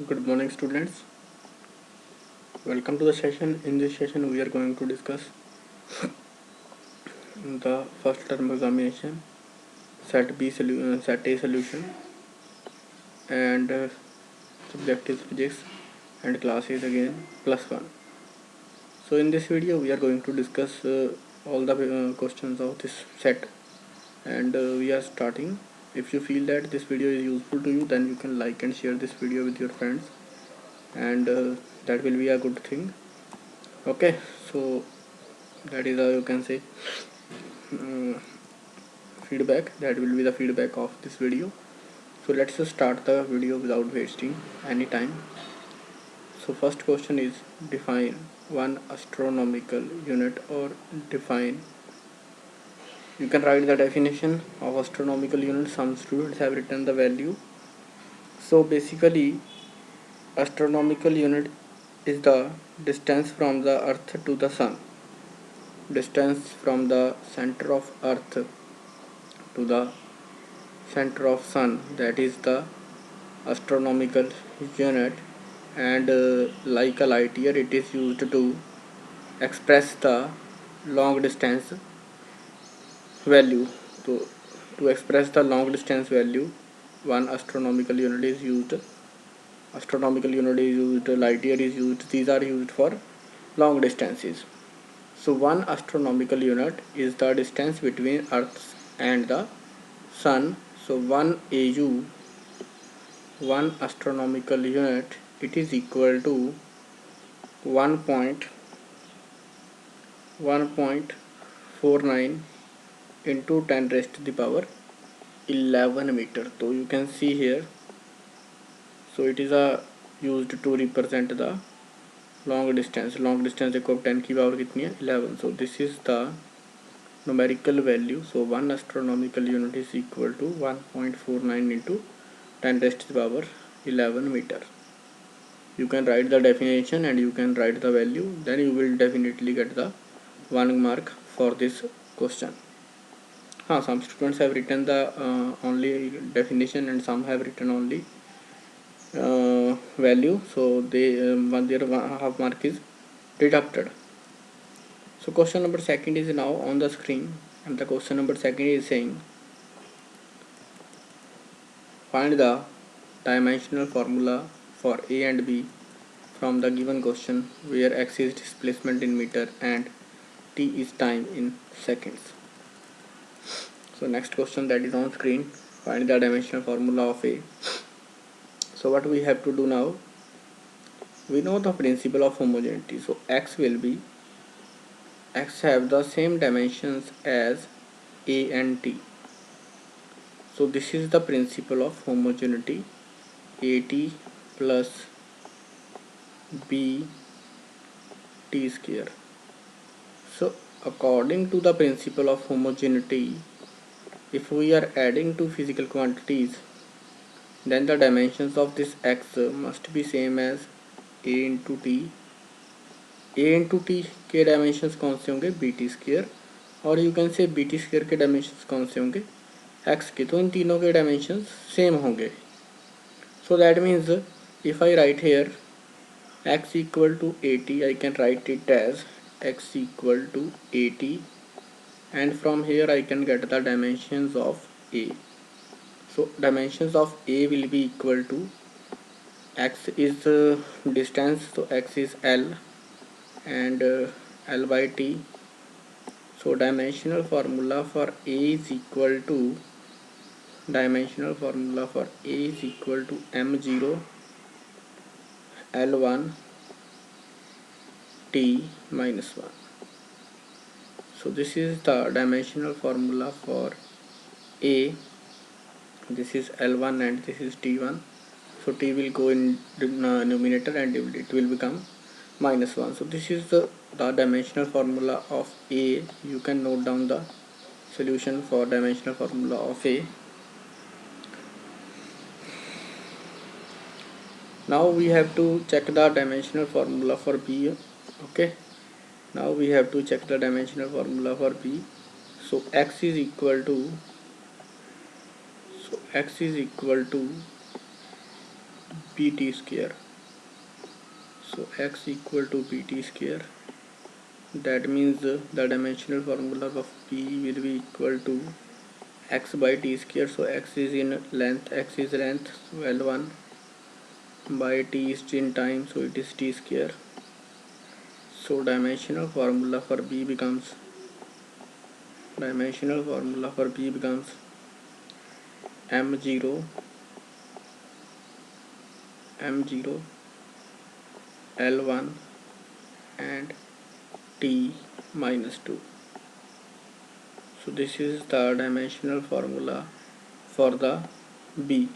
Good morning, students. Welcome to the session. In this session, we are going to discuss the first term examination, Set A solution, and subject is physics, and class is again +1. So, in this video, we are going to discuss all the questions of this set, and we are starting. If you feel that this video is useful to you, then you can like and share this video with your friends, and that will be a good thing. Okay, so that is how you can say feedback. That will be the feedback of this video. So let's just start the video without wasting any time. So first question is, define one astronomical unit, or define, you can write the definition of astronomical unit. Some students have written the value. So basically, astronomical unit is the distance from the earth to the sun, distance from the center of earth to the center of sun, that is the astronomical unit. And like a light year, it is used to express the long distance value. So to express the long distance value, one astronomical unit is used. Light year is used. These are used for long distances. So one astronomical unit is the distance between earth and the sun. So 1 astronomical unit, it is equal to 1.49 into 10 raised to the power 11 meter. So you can see here, so it is used to represent the long distance देखो 10 की power कितनी है 11. So this is the numerical value. So 1 astronomical unit is equal to 1.49 into 10 raised to the power 11 meter. You can write the definition and you can write the value, then you will definitely get the 1 mark for this question. Some students have written the only definition and some have written only value, so their half mark is deducted. So question number second is now on the screen, and the question number second is saying, find the dimensional formula for A and B from the given question, where x is displacement in meter and t is time in seconds. So next question that is on screen, find the dimensional formula of A. So what we have to do now, we know the principle of homogeneity. So x have the same dimensions as A and T. So this is the principle of homogeneity, AT plus BT square. So according to the principle of homogeneity, if we are adding two physical quantities, then the dimensions of this x must be same as A into T. A into T के dimensions कौन से होंगे, BT square, और you can say BT square के dimensions कौन से होंगे, x के. तो इन तीनों के डायमेंशंस सेम होंगे. So that means if I write here x equal to 80, I can write it as x equal to 80, and from here I can get the dimensions of A. So dimensions of A will be equal to, x is distance, so x is L, and L by T. So dimensional formula for A is equal to m0 L1 T minus 1. So this is the dimensional formula for A. This is L1 and this is T1. So T will go in numerator and it will become minus 1. So this is the dimensional formula of A. You can note down the solution for dimensional formula of A. Now we have to check the dimensional formula for B. Okay, now we have to check the dimensional formula for B. So x is equal to bt square. So x equal to bt square. That means the dimensional formula of p will be equal to x by t square. So x is in length, so L1 by t is in time, so it is t square. So dimensional formula for b becomes m0 L1 and t minus 2. So this is the dimensional formula for the b,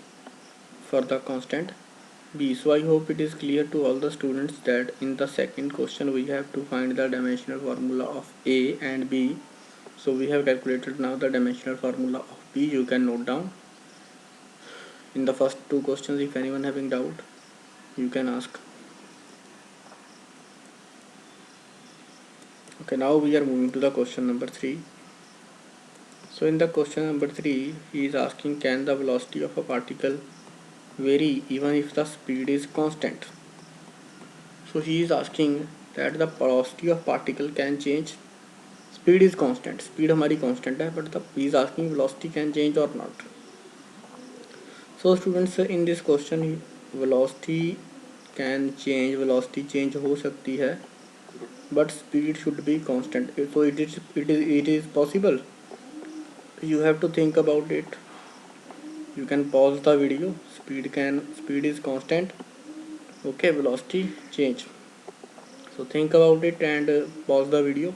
for the constant b. So I hope it is clear to all the students that in the second question we have to find the dimensional formula of a and b. So we have calculated now the dimensional formula of b. You can note down in the first two questions. If anyone having doubt, you can ask. Okay, now we are moving to the question number 3. So in the question number 3, he is asking, can the velocity of a particle vary even if the speed is constant? So he is asking that the velocity of particle can change. Speed is constant, speed हमारी constant है, but he is asking velocity can change or not. So students, in this question velocity can change, velocity change हो सकती है, but speed should be constant. So it is possible. You have to think about it. You can pause the video. Speed is constant. Okay, velocity change. So think about it and pause the video.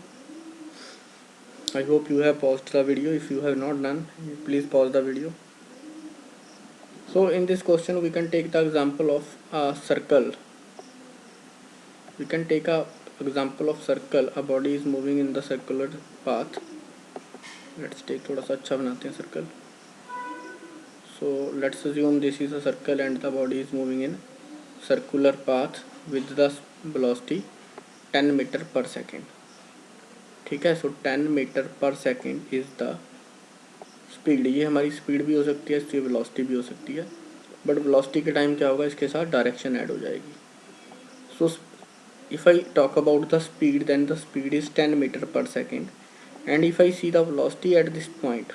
I hope you have paused the video. If you have not done, please pause the video. So in this question we can take the example of a circle. We can take a example of circle. A body is moving in the circular path. Let's take थोड़ा सा अच्छा बनाते हैं circle. So let's assume this is a circle and the body is moving in circular path with the velocity 10 meter per second. ठीक है. So 10 meter per second is the speed. ये हमारी speed भी हो सकती है, इसकी वेलोसिटी भी हो सकती है, बट वेलोसिटी के टाइम क्या होगा, इसके साथ डायरेक्शन ऐड हो जाएगी. So if I talk about the speed, then the speed is 10 metre per second. And if I see the velocity at this point,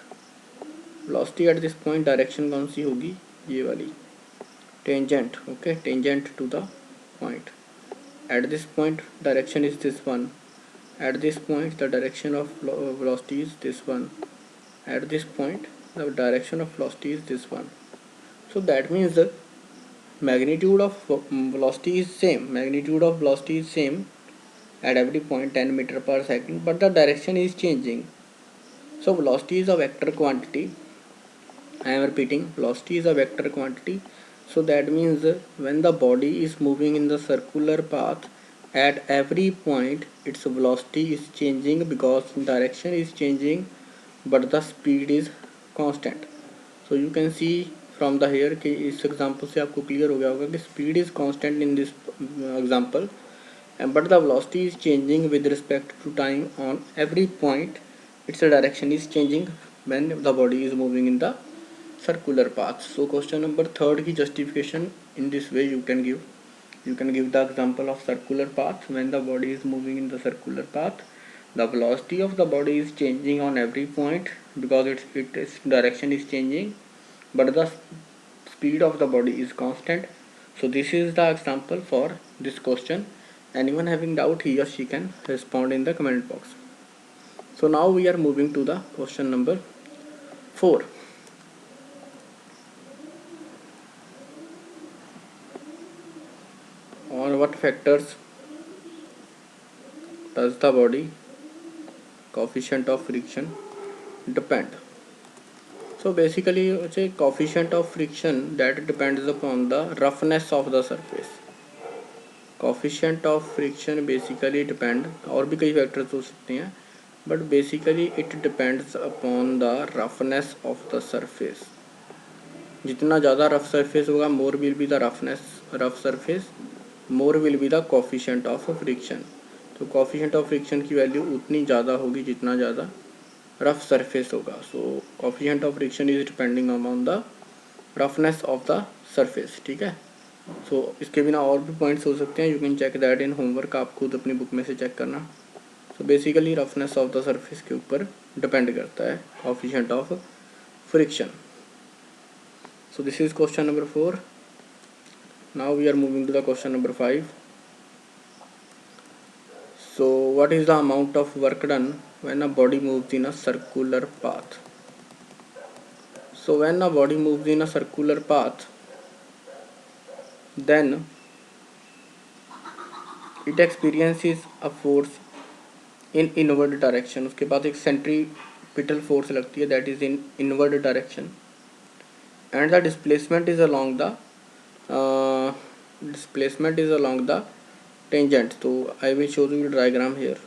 velocity at this point direction कौन सी होगी, ये वाली tangent. Okay, tangent to the point. At this point direction is this one. At this point the direction of velocity is this one. At this point the direction of velocity is this one. So that means the magnitude of velocity is same at every point 10 meter per second, but the direction is changing. So velocity is a vector quantity. I am repeating, velocity is a vector quantity. So that means when the body is moving in the circular path, at every point its velocity is changing because direction is changing but the speed is constant. So you can see from the here कि इस example से आपको clear हो गया होगा कि speed is constant in this example, but the velocity is changing with respect to time on every point. Its direction is changing when the body is moving in the circular path. So question number 3 की justification in this way you can give. You can give the example of circular path. When the body is moving in the circular path, the velocity of the body is changing on every point because its direction is changing, but the speed of the body is constant. So this is the example for this question. Anyone having doubt, he or she can respond in the comment box. So now we are moving to the question number 4. On what factors does the body coefficient of friction depend? So basically it's a coefficient of friction that depends upon the roughness of the surface. Coefficient of friction basically depend, और भी कई factors हो सकते हैं, but basically it depends upon the roughness of the surface. जितना ज़्यादा rough surface होगा, more will be the rough surface, more will be the coefficient of friction. तो coefficient of friction की वैल्यू उतनी ज़्यादा होगी जितना ज़्यादा रफ सरफेस होगा. So coefficient of friction is depending upon the roughness of the surface. ठीक है. इसके बिना और भी पॉइंट्स हो सकते हैं, you can check that in homework, आप खुद अपनी बुक में से चेक करना। Basically roughness of the surface के ऊपर डिपेंड करता है coefficient of friction. This is question number 4। Now we are moving to the question number 5। what is the amount of work done when a body moves in a circular path? When a body moves in a circular path, then it experiences a force in inward direction। उसके बाद एक centripetal force लगती है, that is in inward direction, and the displacement is along the tangent। So I will show you the diagram here।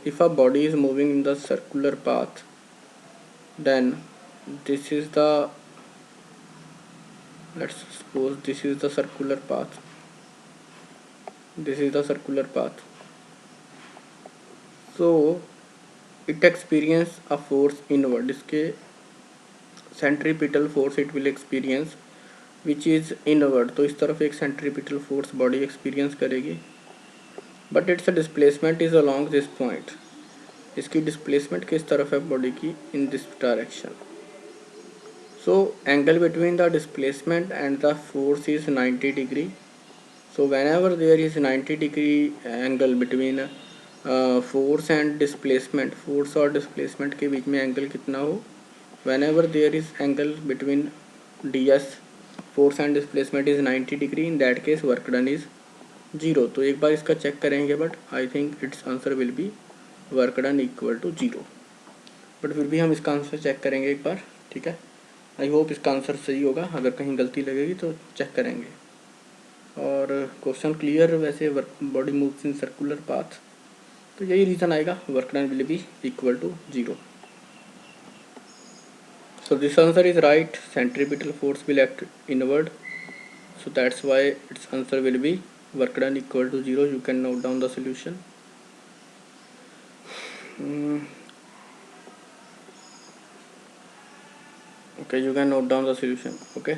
if a body is moving in the circular path, then this is the, let's suppose this is the circular path, so it experience a force inward। इसके centripetal force it will experience which is inward. तो इस तरफ एक centripetal force body experience करेगी, but its displacement is along this point. इसकी displacement किस तरफ है बॉडी की? In this direction. So angle between the displacement and the force is 90 degree. So whenever there is 90 degree angle between force and displacement, force और displacement के बीच में angle कितना हो, whenever there is angle between ds, force and displacement is 90 degree, in that case work done is 0। तो एक बार इसका check करेंगे, but I think its answer will be work done equal to 0। बट फिर भी हम इसका आंसर चेक करेंगे एक बार, ठीक है। आई होप इसका आंसर सही होगा, अगर कहीं गलती लगेगी तो चेक करेंगे। और क्वेश्चन क्लियर, वैसे body moves in circular path, तो यही रीज़न आएगा, work done will be equal to 0। So this answer is right, centripetal force will act inward, so that's why its answer will be work done equal to 0। You can note down the solution। Okay, you can note down the solution। Okay,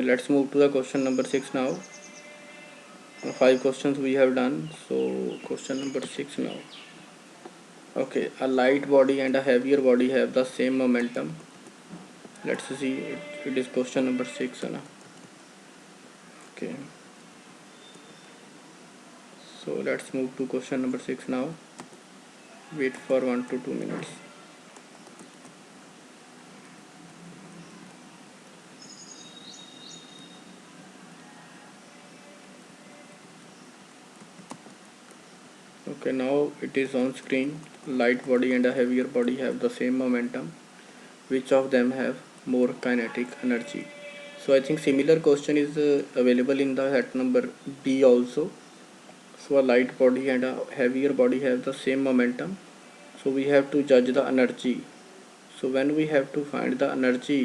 let's move to the question number 6 now। 5 questions we have done, so question number 6 now। Okay, a light body and a heavier body have the same momentum। Let's see, it is question number 6 है ना। Okay, so let's move to question number 6 now। Wait for 1 to 2 minutes। Okay, now it is on screen। Light body and a heavier body have the same momentum, which of them have more kinetic energy? So I think similar question is available in the set number B also। So a light body and a heavier body have the same momentum, so we have to judge the energy। So when we have to find the energy,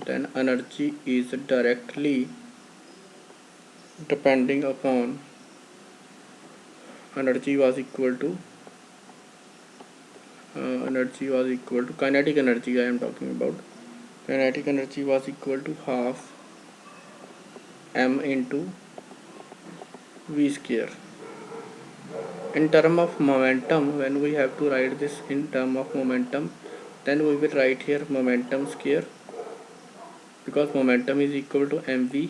then energy is directly depending upon, energy was equal to kinetic energy I am talking about। Kinetic energy was equal to half m into v square। In term of momentum, when we have to write this in term of momentum, then we will write here momentum square, because momentum is equal to mv,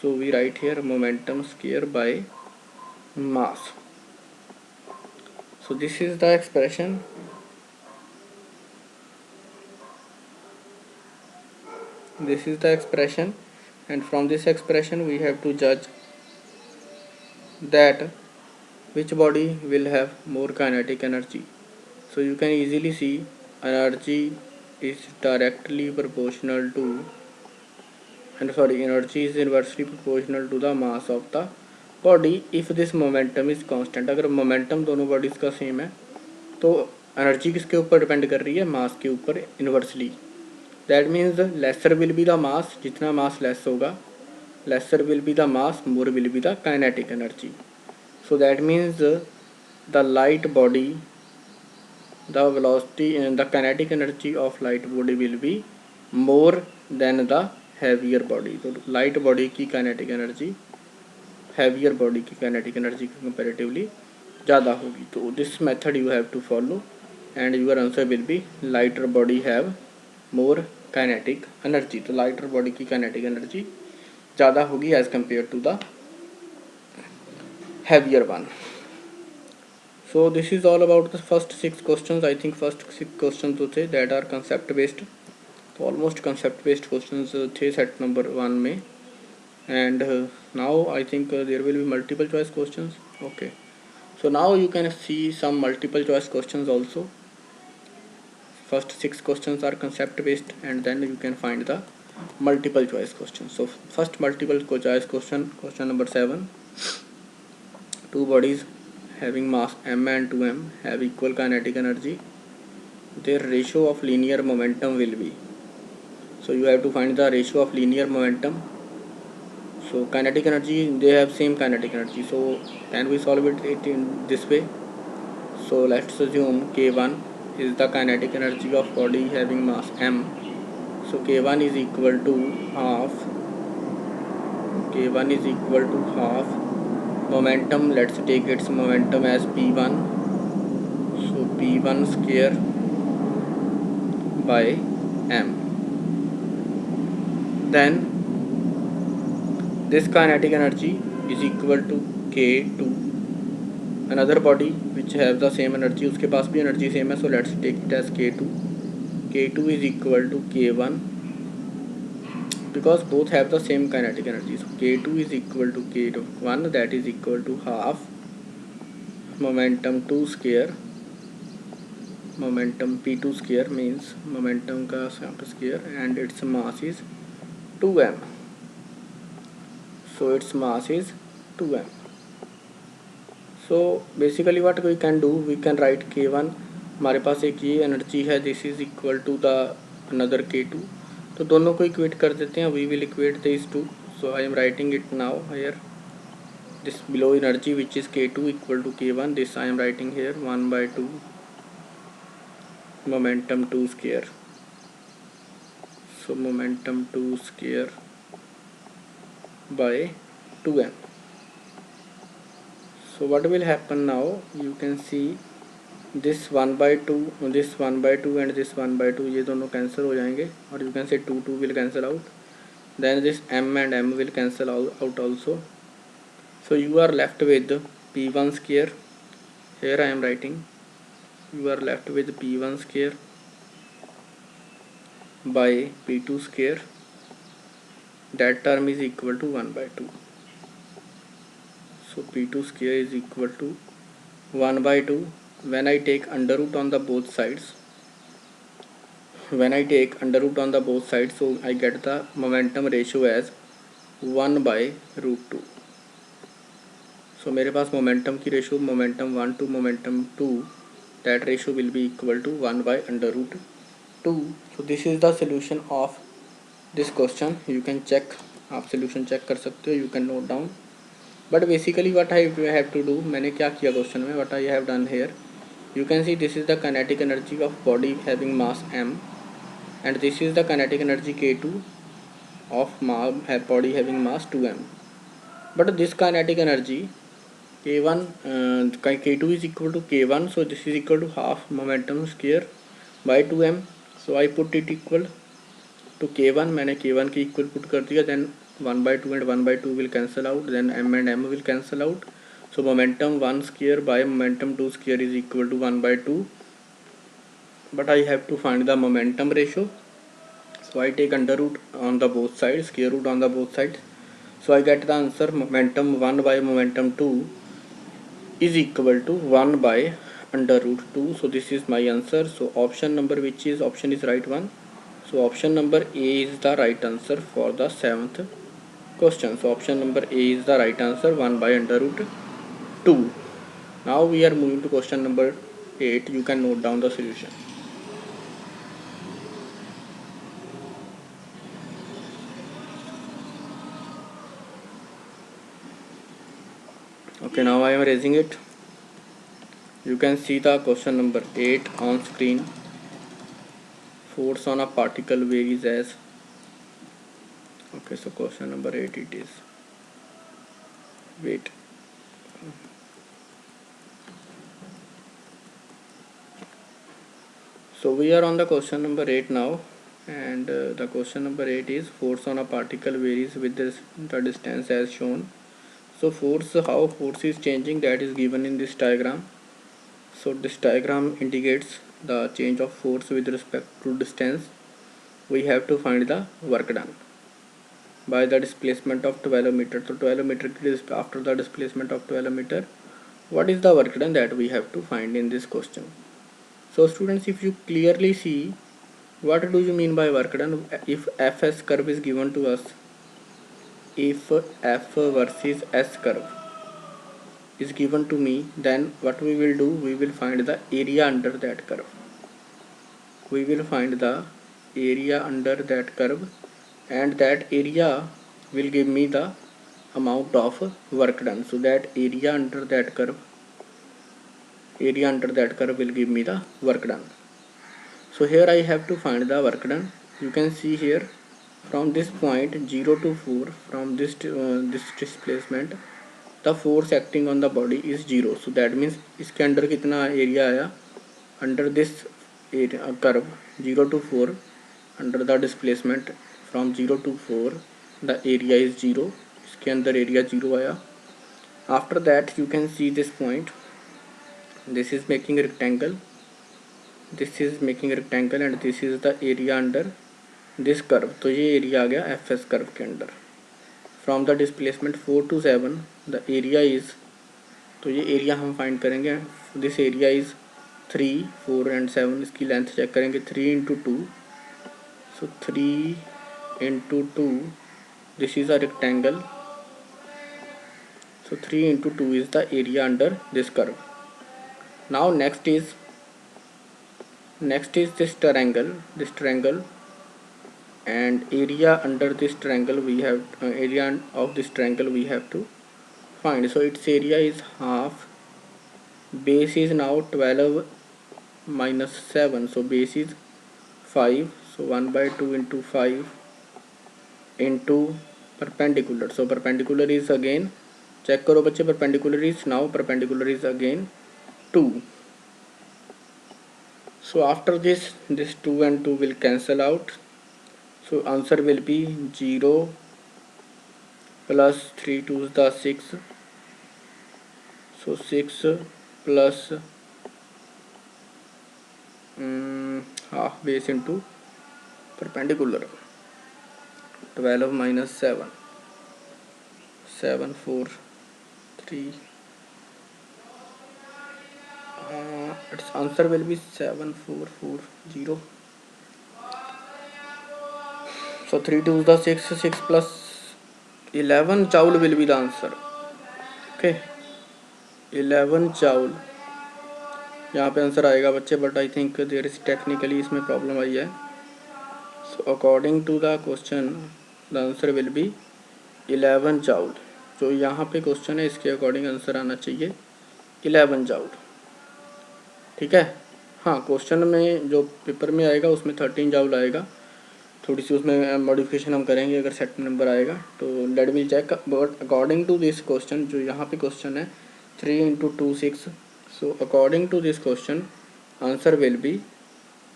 so we write here momentum square by mass। So this is the expression। And from this expression we have to judge that which body will have more kinetic energy। So you can easily see energy is directly proportional to, energy is inversely proportional to the mass of the body if this momentum is constant। अगर momentum दोनों bodies का same है तो energy किसके ऊपर depend कर रही है? मास के ऊपर inversely. That means laser will be the mass, जितना मास लेस होगा, laser will be the mass, more will be the kinetic energy. So that means the light body, the velocity and the kinetic energy of light body will be more than the heavier body. तो light body की kinetic energy heavier body की kinetic energy comparatively ज़्यादा होगी. तो this method you have to follow and your answer will be lighter body have more kinetic energy. तो lighter body की kinetic energy ज़्यादा होगी as compared to the heavier one. So this is all about the first 6 questions. I think first 6 questions जो थे that are concept based. तो almost concept based questions थे set number 1 में. And now I think there will be multiple choice questions. Okay, so now you can see some multiple choice questions also. First 6 questions are concept based and then you can find the multiple choice question. So first multiple choice question number 7. Two bodies having mass m and 2m have equal kinetic energy. Their ratio of linear momentum will be. So you have to find the ratio of linear momentum. So kinetic energy, they have same kinetic energy. So can we solve it in this way? So let's assume K1 is the kinetic energy of body having mass m. So K1 is equal to half. K1 is equal to half momentum. Let's take its momentum as P1. So P1 square by m. Then this kinetic energy is equal to K2. Another body which have the same energy, उसके पास भी energy same है. So let's take it as K2. K2 is equal to K1 because both have the same kinetic energy. So K2 is equal to K1, that is equal to half momentum 2 square. Momentum P2 square means momentum का square and its mass is 2m. So its mass is 2m. So basically what we can do, we can write K1. हमारे पास एक ये energy है, this is equal to the another K2. तो दोनों को equate कर देते हैं. We will equate this two. So I am writing it now here. This below energy which is K2 equal to K1. This I am writing here 1/2 momentum 2 square. So momentum 2 square by 2m. So what will happen now, you can see this 1/2, this 1/2 and this 1/2 ये दोनों cancel हो जाएंगे और you can say 2 will cancel out. Then this m and m will cancel out also. So you are left with P1 square. Here I am writing, you are left with P1 square by P2 square. That term is equal to 1/2. So P2 square is equal to 1/2. When I take under root on the both sides, so I get the momentum ratio as 1/√2. So मेरे पास momentum की ratio momentum 1 to momentum 2, that ratio will be equal to 1/√2. So this is the solution of this question. You can check, आप solution check कर सकते हो, you can note down. But basically what I have to do, मैंने क्या किया question में, what I have done here, you can see this is the kinetic energy of body having mass m and this is the kinetic energy K2 of body having mass 2m. But this kinetic energy K1, K2 is equal to K1, so this is equal to half momentum square by 2m. So I put it equal to K1. मैंने K1 की equal put कर दिया. Then 1/2 and 1/2 will cancel out. Then m and m will cancel out. So momentum 1 square by momentum 2 square is equal to 1/2. But I have to find the momentum ratio. So I take under root on the both sides, square root on the both sides. So I get the answer, momentum 1 by momentum 2 is equal to 1/√2. So this is my answer. So option number, which is option is right one. So option number A is the right answer for the 7th question. So option number A is the right answer, 1/√2. Now we are moving to question number 8. You can note down the solution. Okay, now I am raising it. You can see the question number 8 on screen. force on a particle varies as. Okay, so question number 8 it is. Wait. So we are on the question number 8 now, and the question number 8 is force on a particle varies with the distance as shown. So force, how force is changing, that is given in this diagram. So this diagram indicates the change of force with respect to distance. We have to find the work done by the displacement of 12 meter. So 12 meter is after the displacement of 12 meter. What is the work done that we have to find in this question? So students, if you clearly see, what do you mean by work done? If Fs curve is given to us, if F versus S curve is given to me, then what we will do, we will find the area under that curve. We will find the area under that curve, and that area will give me the amount of work done. So that area under that curve will give me the work done. So here I have to find the work done. You can see here from this point 0 to 4, from this displacement, the force acting on the body is 0. So that means इसके अंदर कितना area आया, under this curve 0 to 4, under the displacement from 0 to 4 the area is 0. इसके अंदर area 0 आया. After that you can see this point, this is making a rectangle, this is making a rectangle, and this is the area under this curve. तो ये area आ गया fs curve के अंदर. From the displacement 4 to 7 the area is, तो ये area हम find करेंगे. This area is 3, 4 and 7. इसकी लेंथ चेक करेंगे 3 into 2. So 3 into 2, this is a rectangle. So 3 into 2 is the area under this curve. Now next is this triangle, and area under this triangle we have area of this triangle we have to find. So its area is half. Base is now 12 minus 7, so base is 5. So 1 by 2 into 5 into perpendicular. So perpendicular is again, check करो बच्चे, perpendicular is again 2. So after this 2 and 2 will cancel out. So answer will be 0 plus 3 2 is the 6. So 6 plus half base into perpendicular. 12 minus 7, 7 4 3. Its answer will be 7440. So 3 2 is the 6, 6 plus 11 joule will be the answer. Okay, 11 joule यहाँ पे answer आएगा बच्चे, but I think there is technically इसमें problem आई है. So according to the question the answer will be 11 joule. जो यहाँ पे क्वेश्चन है इसके अकॉर्डिंग आंसर आना चाहिए 11 joule. ठीक है. हाँ, क्वेश्चन में जो पेपर में आएगा उसमें 13 joule आएगा. थोड़ी सी उसमें मॉडिफिकेशन हम करेंगे अगर सेट नंबर आएगा तो. Let me check, but according to this question, जो यहाँ पे क्वेश्चन है 3 into 2 6. So according to this question answer will be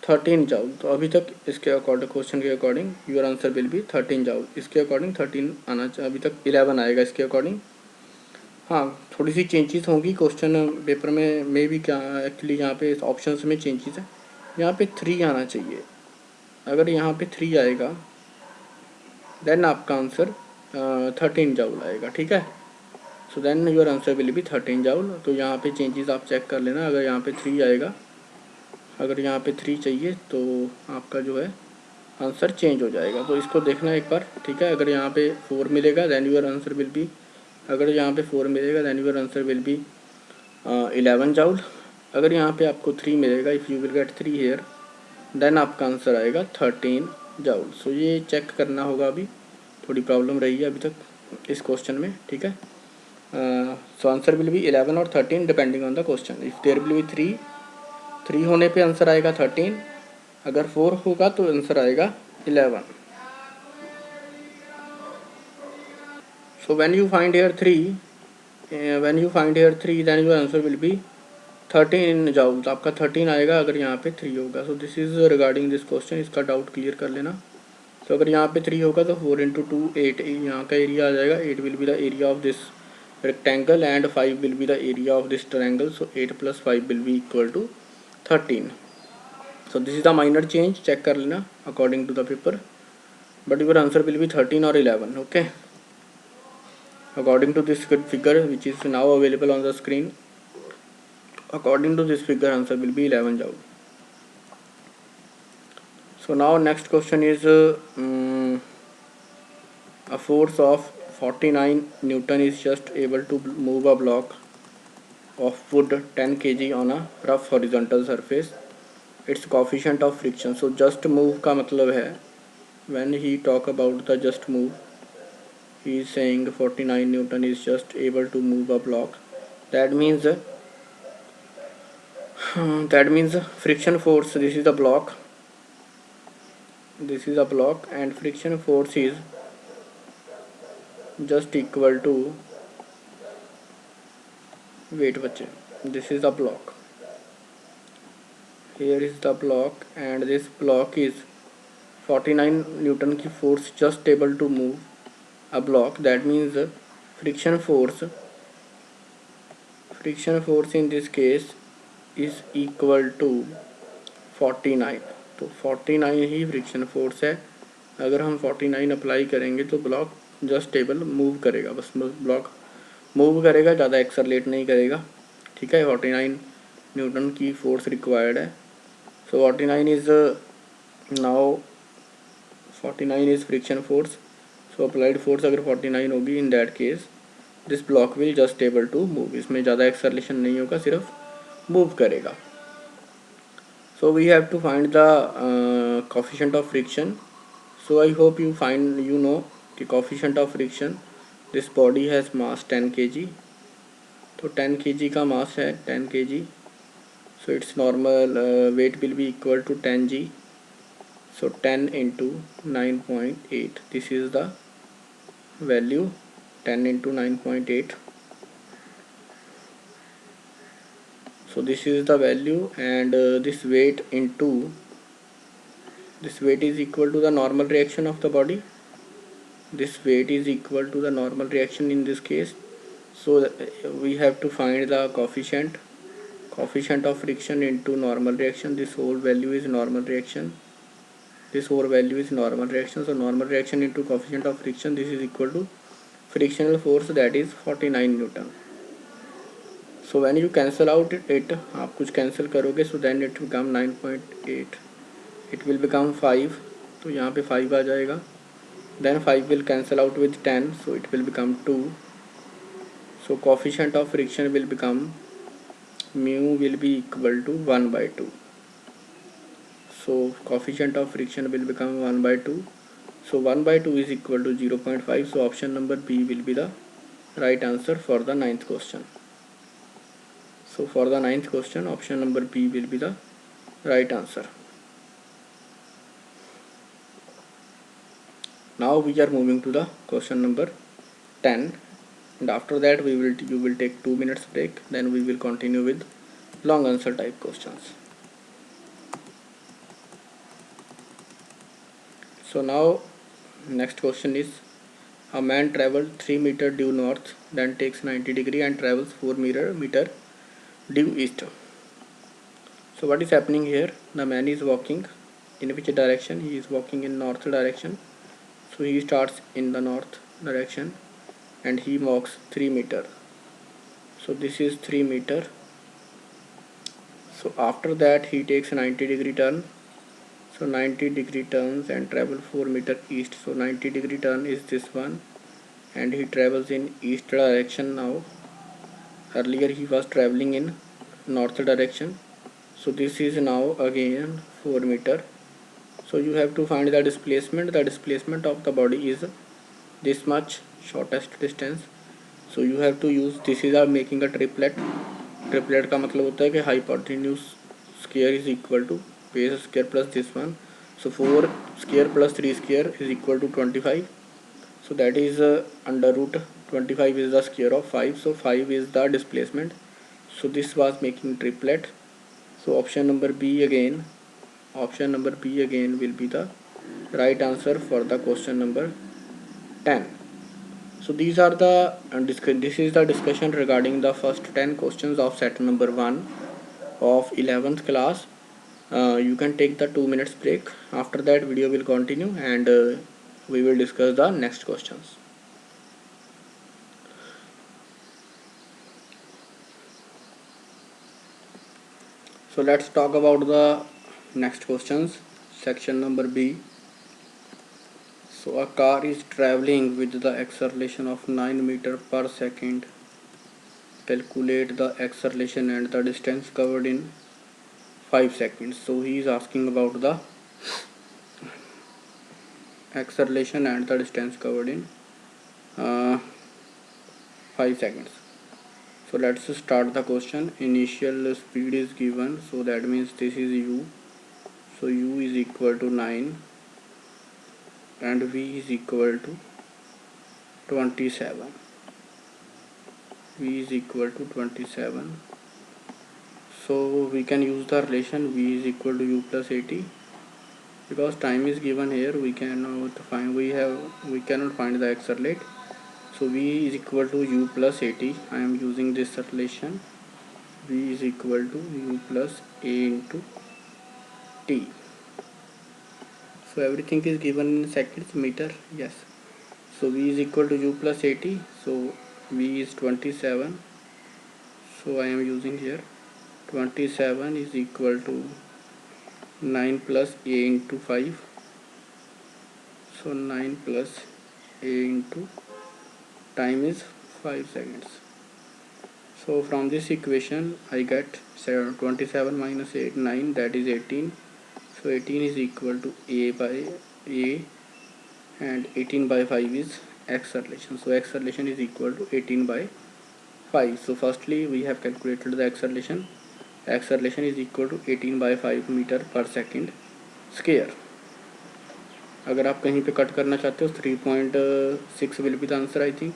13 joule. तो अभी तक इसके अकॉर्डिंग, क्वेश्चन के according your answer will be 13 joule. इसके अकॉर्डिंग 13 आना चाहिए, अभी तक 11 आएगा इसके अकॉर्डिंग. हाँ, थोड़ी सी चेंजेस होंगी क्वेश्चन पेपर में भी. क्या एक्चुअली यहाँ पे ऑप्शंस में चेंजेस है. यहाँ पे 3 आना चाहिए. अगर यहाँ पे 3 आएगा देन आपका आंसर 13 joule आएगा. ठीक है. So then your answer will be 13 joule. तो यहाँ पे चेंजेस आप चेक कर लेना. अगर यहाँ पे 3 आएगा, अगर यहाँ पे 3 चाहिए तो आपका जो है आंसर चेंज हो जाएगा. तो इसको देखना एक बार. ठीक है. अगर यहाँ पे 4 मिलेगा then your answer will be, अगर यहाँ पे 4 मिलेगा then your answer will be 11 joule. अगर यहाँ पे आपको 3 मिलेगा, if you will get 3 here, then आपका आंसर आएगा 13 joule. सो ये चेक करना होगा. अभी थोड़ी प्रॉब्लम रही है अभी तक इस क्वेश्चन में. ठीक है. सो आंसर विल बी 11 और 13 depending on the question. If there will be 3 होने पे आंसर आएगा 13. अगर 4 होगा तो आंसर आएगा 11. So when you find here 3, then your answer will be 13. जाओ तो आपका 13 आएगा अगर यहाँ पे 3 होगा. So this is regarding this question. इसका डाउट क्लियर कर लेना. तो अगर यहाँ पे 3 होगा तो 4 into 2 8 यहाँ का एरिया आ जाएगा. 8 will be the area of this rectangle and 5 will be the area of this triangle. So 8 plus 5 will be equal to 13. So this is the minor change. check कर लेना according to the paper. But your answer will be 13 or 11. Okay. According to this figure which is now available on the screen, according to this figure answer will be 11 joule. So now next question is a force of 49 Newton is just able to move a block of wood 10 kg on a rough horizontal surface. Its coefficient of friction. So just move का मतलब है, when he talk about the just move, he is saying 49 Newton is just able to move a block. That means friction force. This is the block. This is a block and friction force is just equal to, wait बच्चे, this is the block. Here is the block and this block is 49 Newton की force just able to move a block. That means friction force in this case is equal to 49. तो 49 ही friction force है. अगर हम 49 apply करेंगे तो block just table move करेगा. बस block move करेगा, ज़्यादा एक्सरलेट नहीं करेगा. ठीक है. 49 न्यूटन की फोर्स रिक्वायर्ड है. So 49 is now 49 is friction force. So applied force अगर 49 होगी, in that case this block will just table to move. इसमें ज़्यादा एक्सरलेशन नहीं होगा, सिर्फ मूव करेगा. So we have to find the coefficient of friction. So I hope you know the coefficient of friction. This body has mass 10 kg. तो 10 kg का mass है 10 kg. So its normal weight will be equal to 10 g. So 10 into 9.8. This is the value, 10 into 9.8. So this is the value and this weight is equal to the normal reaction of the body. This weight is equal to the normal reaction in this case. So we have to find the coefficient of friction into normal reaction. This whole value is normal reaction. So normal reaction into coefficient of friction. This is equal to frictional force, that is 49 Newton. So when you cancel out it, आप कुछ cancel करोगे, so then it become 9.8. It will become 5. तो यहाँ पे 5 आ जाएगा. Then 5 will cancel out with 10, so it will become 2. So coefficient of friction will become mu will be equal to 1 by 2. So coefficient of friction will become 1 by 2. So 1 by 2 is equal to 0.5. So option number B will be the right answer for the 9th question. So for the 9th question, option number B will be the right answer. Now we are moving to the question number 10, and after that you will take 2 minutes break. Then we will continue with long answer type questions. So now next question is, a man travels 3 meter due north, then takes 90 degree and travels 4 meter due east. So what is happening here? The man is walking. In which direction? He is walking in north direction. So he starts in the north direction and he walks 3 meter. So this is 3 meter. So after that he takes 90 degree turn. So 90 degree turns and travel 4 meter east. So 90 degree turn is this one and he travels in east direction now. Earlier he was traveling in north direction. So this is now again 4 meter. So you have to find the displacement. The displacement of the body is this much, shortest distance. So you have to use, this is making a triplet. Triplet का मतलब होता है कि hypotenuse square is equal to base square plus this one. So 4 square plus 3 square is equal to 25. So that is under root 25 is the square of 5. So 5 is the displacement. So this was making triplet. So option number B again will be the right answer for the question number 10. So these are the this is the discussion regarding the first 10 questions of set number 1 of 11th class. You can take the 2 minutes break. After that video will continue and we will discuss the next questions. So let's talk about the next questions. Section number B. So a car is traveling with the acceleration of 9 meter per second. Calculate the acceleration and the distance covered in 5 seconds. So he is asking about the acceleration and the distance covered in 5 seconds. So let's start the question. Initial speed is given, so that means this is u. So u is equal to 9 and v is equal to 27. V is equal to 27. So we can use the relation v is equal to u plus at. Because time is given here, we cannot find the accelerate. So v is equal to u plus at. I am using this relation. V is equal to u plus a into t. So everything is given in seconds, meter, yes. So v is equal to u plus at. So v is 27. So I am using here 27 is equal to 9 plus a into 5. So 9 plus a into time is 5 seconds. So from this equation I get 27 minus 8, 9, that is 18. So 18 is equal to a by a and 18 by 5 is acceleration. So acceleration is equal to 18 by 5. So firstly we have calculated the acceleration. Acceleration is equal to 18 by 5 meter per second square. अगर आप कहीं पे cut करना चाहते हो 3.6 will be the answer I think.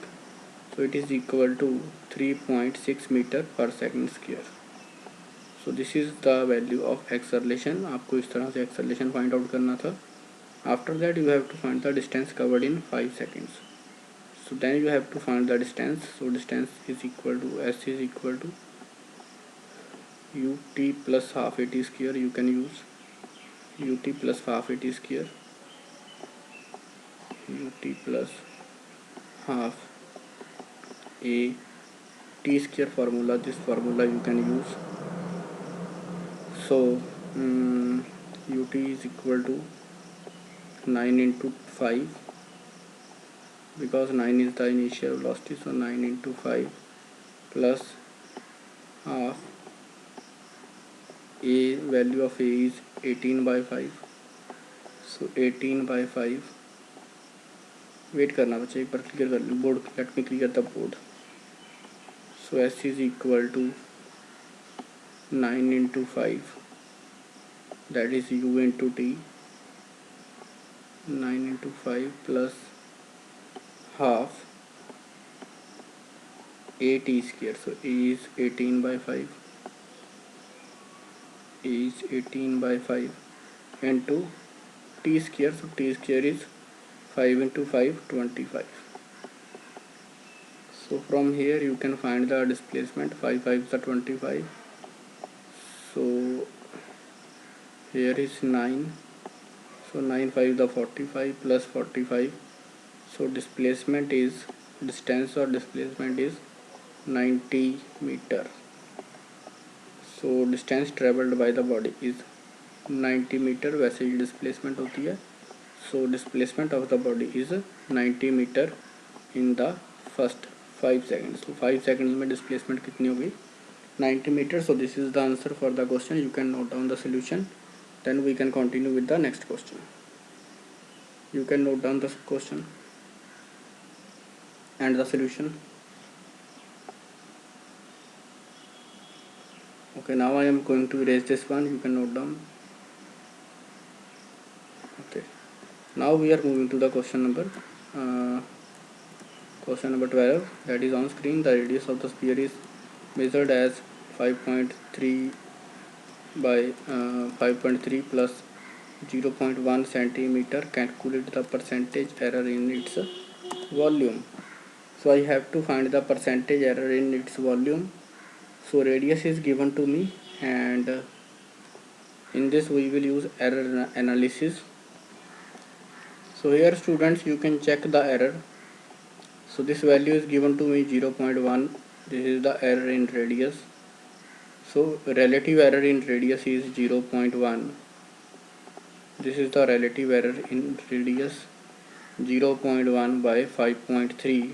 So it is equal to 3.6 meter per second square. So this is the value of acceleration. आपको इस तरह से acceleration find out करना था. After that you have to find the distance covered in 5 seconds. So then you have to find the distance. So distance is equal to s is equal to ut plus half at square. You can use ut plus half at square, ut plus half a t square formula. This formula you can use. So ut is equal to 9 into 5 because 9 is the initial velocity. So 9 into 5 plus half a, value of a is 18 by 5. So 18 by 5, wait करना बच्चे एक बार clear कर लो board. Let me clear the board. So s is equal to 9 into 5, that is u into t. 9 into 5 plus half a t square. So a is 18 by 5. A is 18 by 5 into t square. So t square is 5 into 5, 25. So from here you can find the displacement. 5 5 is 25. So here is 9. So 9 5 the 45 plus 45. So displacement is distance or displacement is 90 meter. So distance traveled by the body is 90 meter. वैसे ही displacement होती है. So displacement of the body is 90 meter in the first 5 seconds. So 5 seconds में displacement कितनी होगी? 90 meter. So this is the answer for the question. You can note down the solution. Then we can continue with the next question. You can note down the question and the solution. Okay, now I am going to erase this one. You can note down. Now we are moving to the question number 12, that is on screen. The radius of the sphere is measured as 5.3 by 5.3 plus 0.1 centimeter. Calculate the percentage error in its volume. So I have to find the percentage error in its volume. So radius is given to me, and in this we will use error analysis. So here students, you can check the error. So this value is given to me 0.1. This is the error in radius. So relative error in radius is 0.1. This is the relative error in radius, 0.1 by 5.3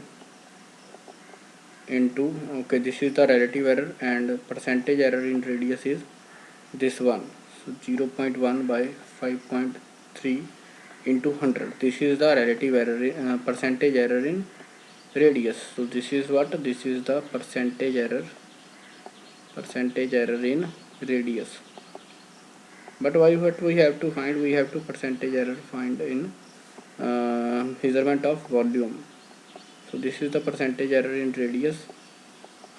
into, okay, this is the relative error, and percentage error in radius is this one. So 0.1 by 5.3 into 100. This is the relative error, percentage error in radius. So this is what? This is the percentage error in radius. But what we have to find? We have to percentage error find in measurement of volume. So this is the percentage error in radius.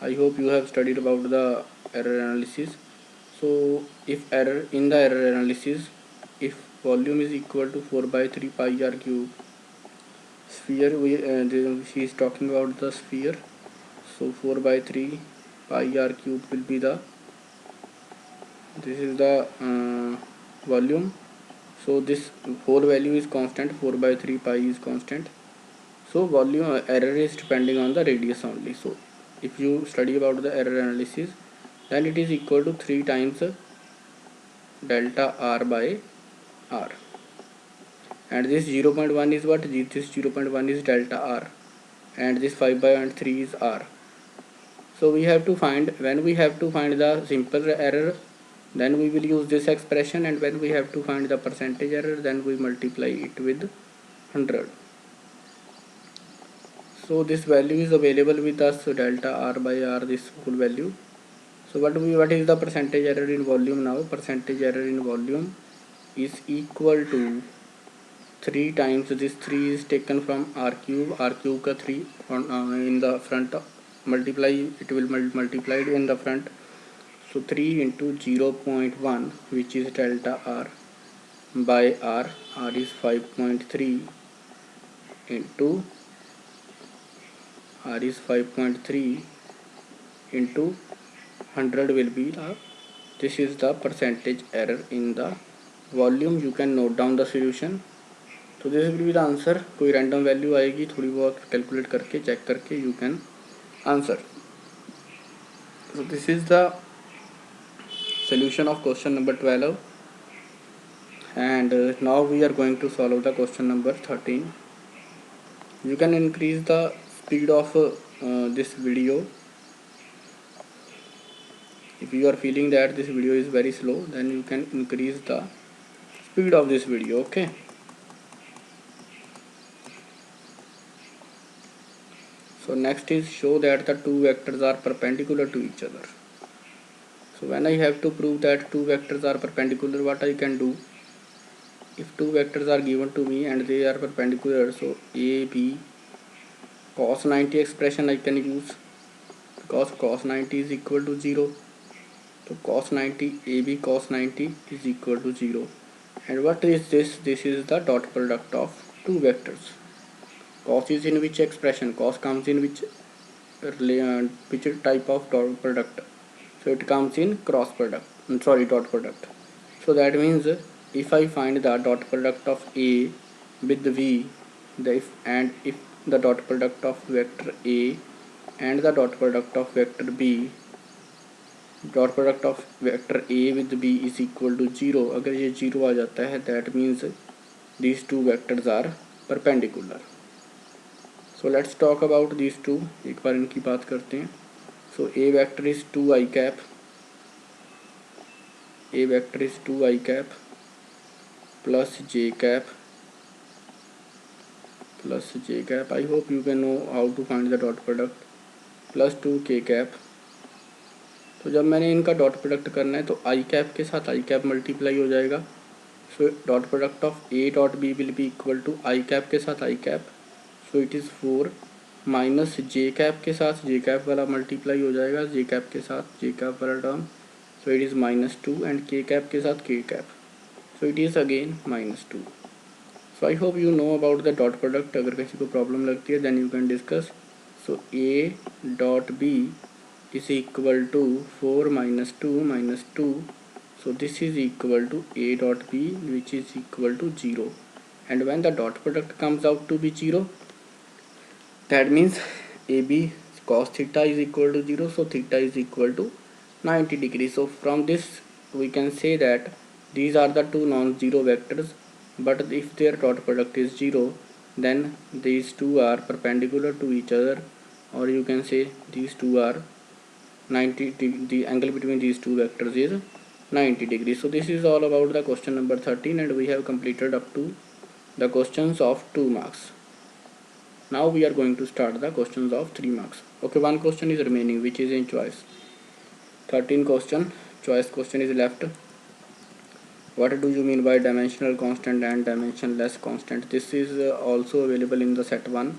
I hope you have studied about the error analysis. So if error in the error analysis, if volume is equal to 4 by 3 pi r cube, sphere, she is talking about the sphere. So 4 by 3 pi r cube will be the, this is the volume. So this whole value is constant, 4 by 3 pi is constant. So volume error is depending on the radius only. So if you study about the error analysis, then it is equal to 3 times delta r by r, and this 0.1 is what? This 0.1 is delta r, and this 5 by 3 is r. So we have to find, when we have to find the simple error, then we will use this expression, and when we have to find the percentage error, then we multiply it with 100. So this value is available with us, so delta r by r, this whole value. So what is the percentage error in volume now? Percentage error in volume is equal to 3 times, this 3 is taken from r cube ka 3 in the front, multiply, it will multiplied in the front. So 3 into 0.1, which is delta r by r is 5.3 into r is 5.3 into 100 will be the, this is the percentage error in the volume. You can note down the solution. तो this will be the answer. कोई random value आएगी, थोड़ी बहुत calculate करके check करके you can answer. So this is the solution of question number 12, and now we are going to solve the question number 13. You can increase the speed of this video. If you are feeling that this video is very slow, then you can increase the speed of this video. Okay. So next is show that the two vectors are perpendicular to each other. So when I have to prove that two vectors are perpendicular, what I can do? If two vectors are given to me and they are perpendicular, so a b cos 90 expression I can use, because cos 90 is equal to 0. So cos 90, ab cos 90 is equal to 0. And what is this? This is the dot product of two vectors. Cos is in which expression? Cos comes in which type of dot product? So it comes in cross product, dot product. So that means if I find the dot product of A with V, if the dot product of vector A and the dot product of vector B, dot product of vector A with B is equal to 0, अगर ये 0 आ जाता है, that means these two vectors are perpendicular. So let's talk about these two. एक बार इनकी बात करते हैं. So a vector is 2i cap. A vector is 2i cap plus j cap plus j cap. I hope you can know how to find the dot product. Plus 2k cap. तो जब मैंने इनका dot product करना है तो i cap के साथ i cap multiply हो जाएगा. So dot product of A dot B will be equal to i cap के साथ i cap, so it is 4 minus j cap के साथ जे कैप वाला मल्टीप्लाई हो जाएगा जे कैप के साथ जे कैप वाला term, so it is -2 and K cap के साथ K cap, so it is again -2. So I hope you know about the dot product. अगर किसी को प्रॉब्लम लगती है then you can discuss. So A dot B is equal to 4 minus 2 minus 2, so this is equal to a dot b which is equal to 0, and when the dot product comes out to be 0, that means ab cos theta is equal to 0, so theta is equal to 90 degrees. So from this we can say that these are the two non-zero vectors, but if their dot product is 0 then these two are perpendicular to each other, or you can say these two are 90, the angle between these two vectors is 90 degrees. So this is all about the question number 13, and we have completed up to the questions of 2 marks. Now we are going to start the questions of 3 marks. Okay, one question is remaining which is in choice. 13 question, choice question is left. What do you mean by dimensional constant and dimensionless constant? This is also available in the set 1.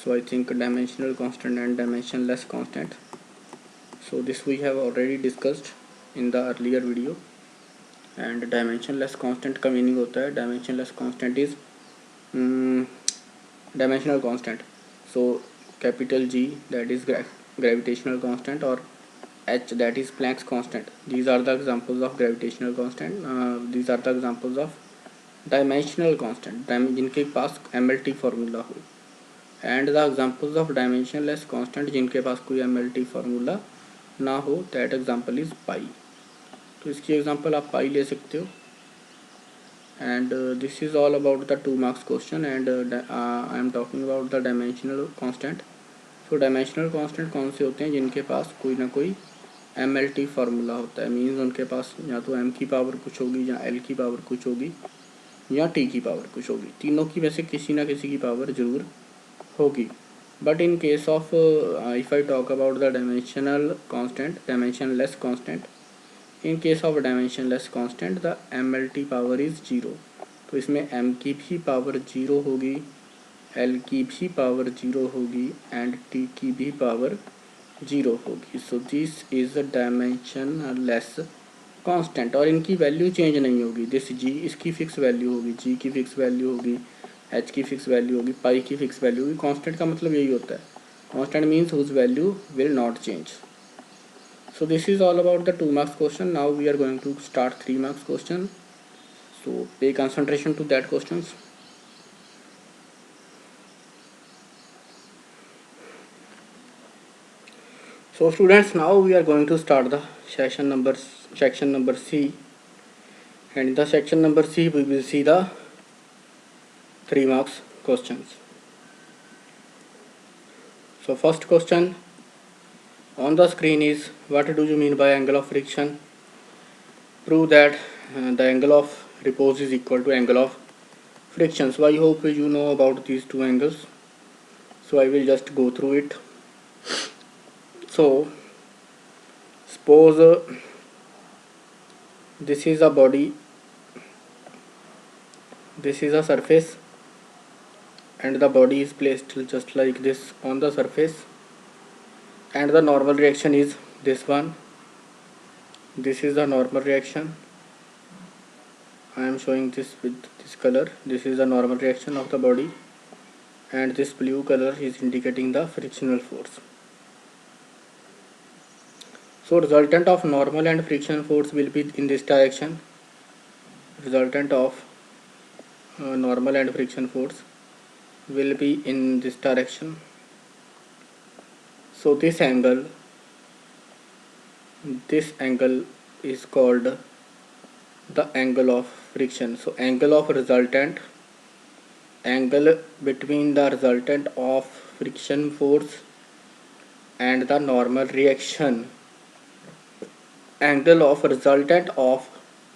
So I think dimensional constant and dimensionless constant. So this we have already discussed in the earlier video. And dimensionless constant का meaning होता है, dimensionless constant is dimensional constant. So capital G, that is gravitational constant, or H, that is Planck's constant. These are the examples of gravitational constant. These are the examples of dimensional constant जिनके पास MLT formula हो, and the examples of dimensionless constant जिनके पास कोई MLT formula ना हो, that example is pi. तो इसकी example आप पाई ले सकते हो. And this is all about the 2 marks question, and I am talking about the dimensional constant. So dimensional constant कौन से होते हैं? जिनके पास कोई ना कोई MLT फार्मूला होता है. मीन्स उनके पास या तो m की पावर कुछ होगी, या l की पावर कुछ होगी, या t की पावर कुछ होगी. तीनों की में से किसी ना किसी की पावर जरूर होगी. But in case of if I talk about the dimensionless constant, in case of dimensionless constant the MLT power is 0. तो इसमें m की भी पावर 0 होगी, l की भी पावर 0 होगी, and t की भी पावर 0 होगी. So this is a dimensionless constant, और इनकी वैल्यू चेंज नहीं होगी. दिस g इसकी फिक्स वैल्यू होगी, g की फिक्स वैल्यू होगी, h की फिक्स वैल्यू होगी, पाई की फिक्स वैल्यू होगी. कांस्टेंट का मतलब यही होता है. Constant means whose value will not change. So this is all about the 2 marks question. Now we are going to start 3 marks question. So pay concentration to that questions. So students, now we are going to start the section number C, and in the section number C we will see the 3 marks questions. So first question on the screen is, what do you mean by angle of friction? Prove that the angle of repose is equal to angle of friction. So I hope you know about these two angles, so I will just go through it. So suppose this is a body, this is a surface, and the body is placed just like this on the surface, and the normal reaction is this one. This is the normal reaction. I am showing this with this color. This is the normal reaction of the body, and this blue color is indicating the frictional force. So resultant of normal and friction force will be in this direction. Resultant of normal and friction force will be in this direction. So this angle is called the angle of friction. So angle of resultant, angle between the resultant of friction force and the normal reaction, angle of resultant of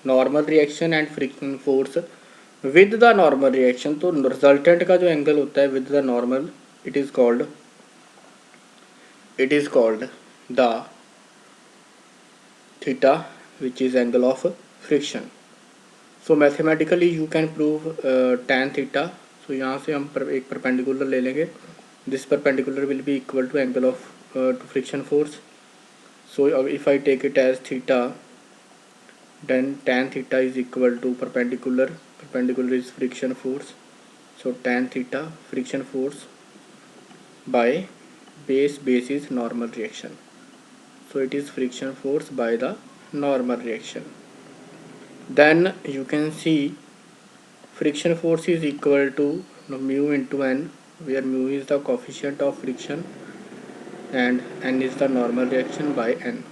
normal reaction and friction force with the normal reaction. तो resultant का जो angle होता है with the normal, it is called the theta, which is angle of friction. So mathematically you can prove tan theta. So यहाँ से हम एक perpendicular ले लेंगे. This perpendicular will be equal to angle of to friction force. So if I take it as theta, then tan theta is equal to perpendicular is friction force. So tan theta friction force by base is normal reaction. So it is friction force by the normal reaction. Then you can see friction force is equal to mu into n, where mu is the coefficient of friction and n is the normal reaction by n.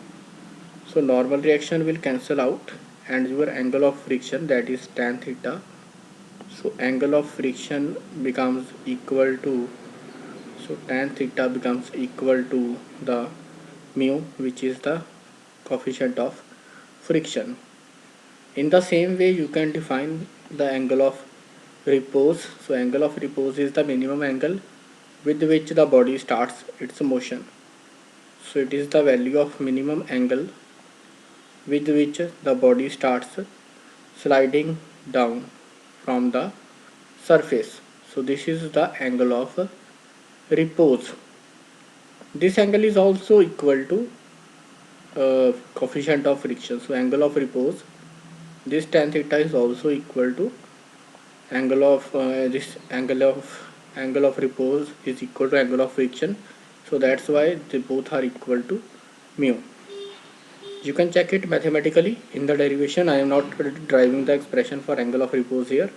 So normal reaction will cancel out and your angle of friction, that is tan theta. So angle of friction becomes equal to, so tan theta becomes equal to the mu, which is the coefficient of friction. In the same way you can define the angle of repose. So angle of repose is the minimum angle with which the body starts its motion. So it is the value of minimum angle with which the body starts sliding down from the surface. So this is the angle of repose. This angle is also equal to coefficient of friction. So angle of repose, this tan theta is also equal to angle of angle of repose is equal to angle of friction. So that's why they both are equal to mu. You can check it mathematically in the derivation. I am not driving the expression for angle of repose here.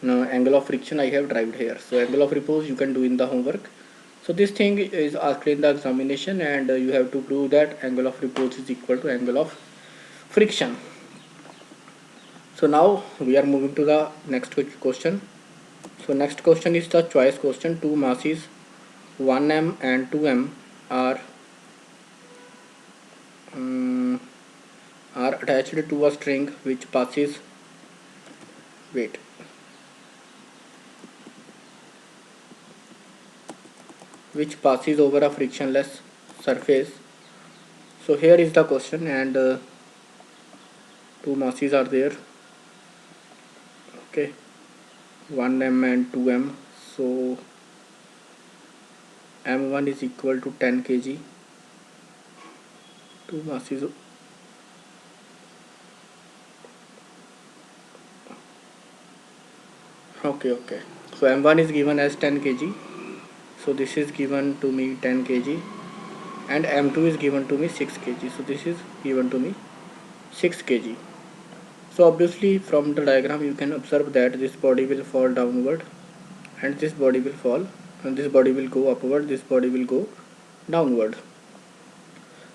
Now angle of friction I have derived here. So angle of repose you can do in the homework. So this thing is asked in the examination, and you have to prove that angle of repose is equal to angle of friction. So now we are moving to the next question. So next question is the choice question. Two masses 1m and 2m are attached to a string which passes over a frictionless surface. So here is the question, and two masses are there. Okay, 1m and 2m. So m1 is equal to 10 kg. Two masses. Okay. So m1 is given as 10 kg. So this is given to me 10 kg, and m2 is given to me 6 kg. So this is given to me 6 kg. So obviously from the diagram you can observe that this body will fall downward and this body will fall, and this body will go upward, this body will go downward.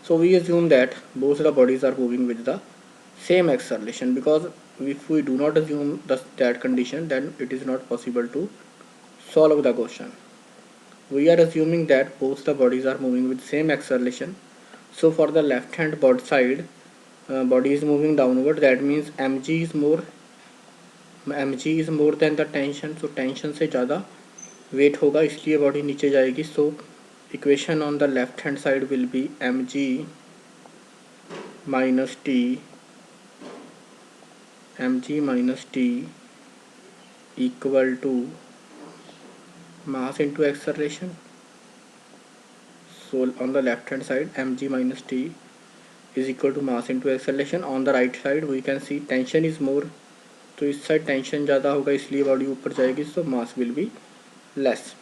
So we assume that both the bodies are moving with the same acceleration, because if we do not assume that condition, then it is not possible to solve the question. We are assuming that both the bodies are moving with same acceleration. So for the left hand body side, body is moving downward, that means mg is more than the tension. So tension से ज़्यादा wait होगा, इसलिए body नीचे जाएगी. So equation on the left hand side will be mg minus t equal to mass into acceleration. So on the left hand side mg minus t is equal to mass into acceleration. On the right side we can see tension is more, तो इस side tension ज़्यादा होगा इसलिए body ऊपर जाएगी. So mass will be less.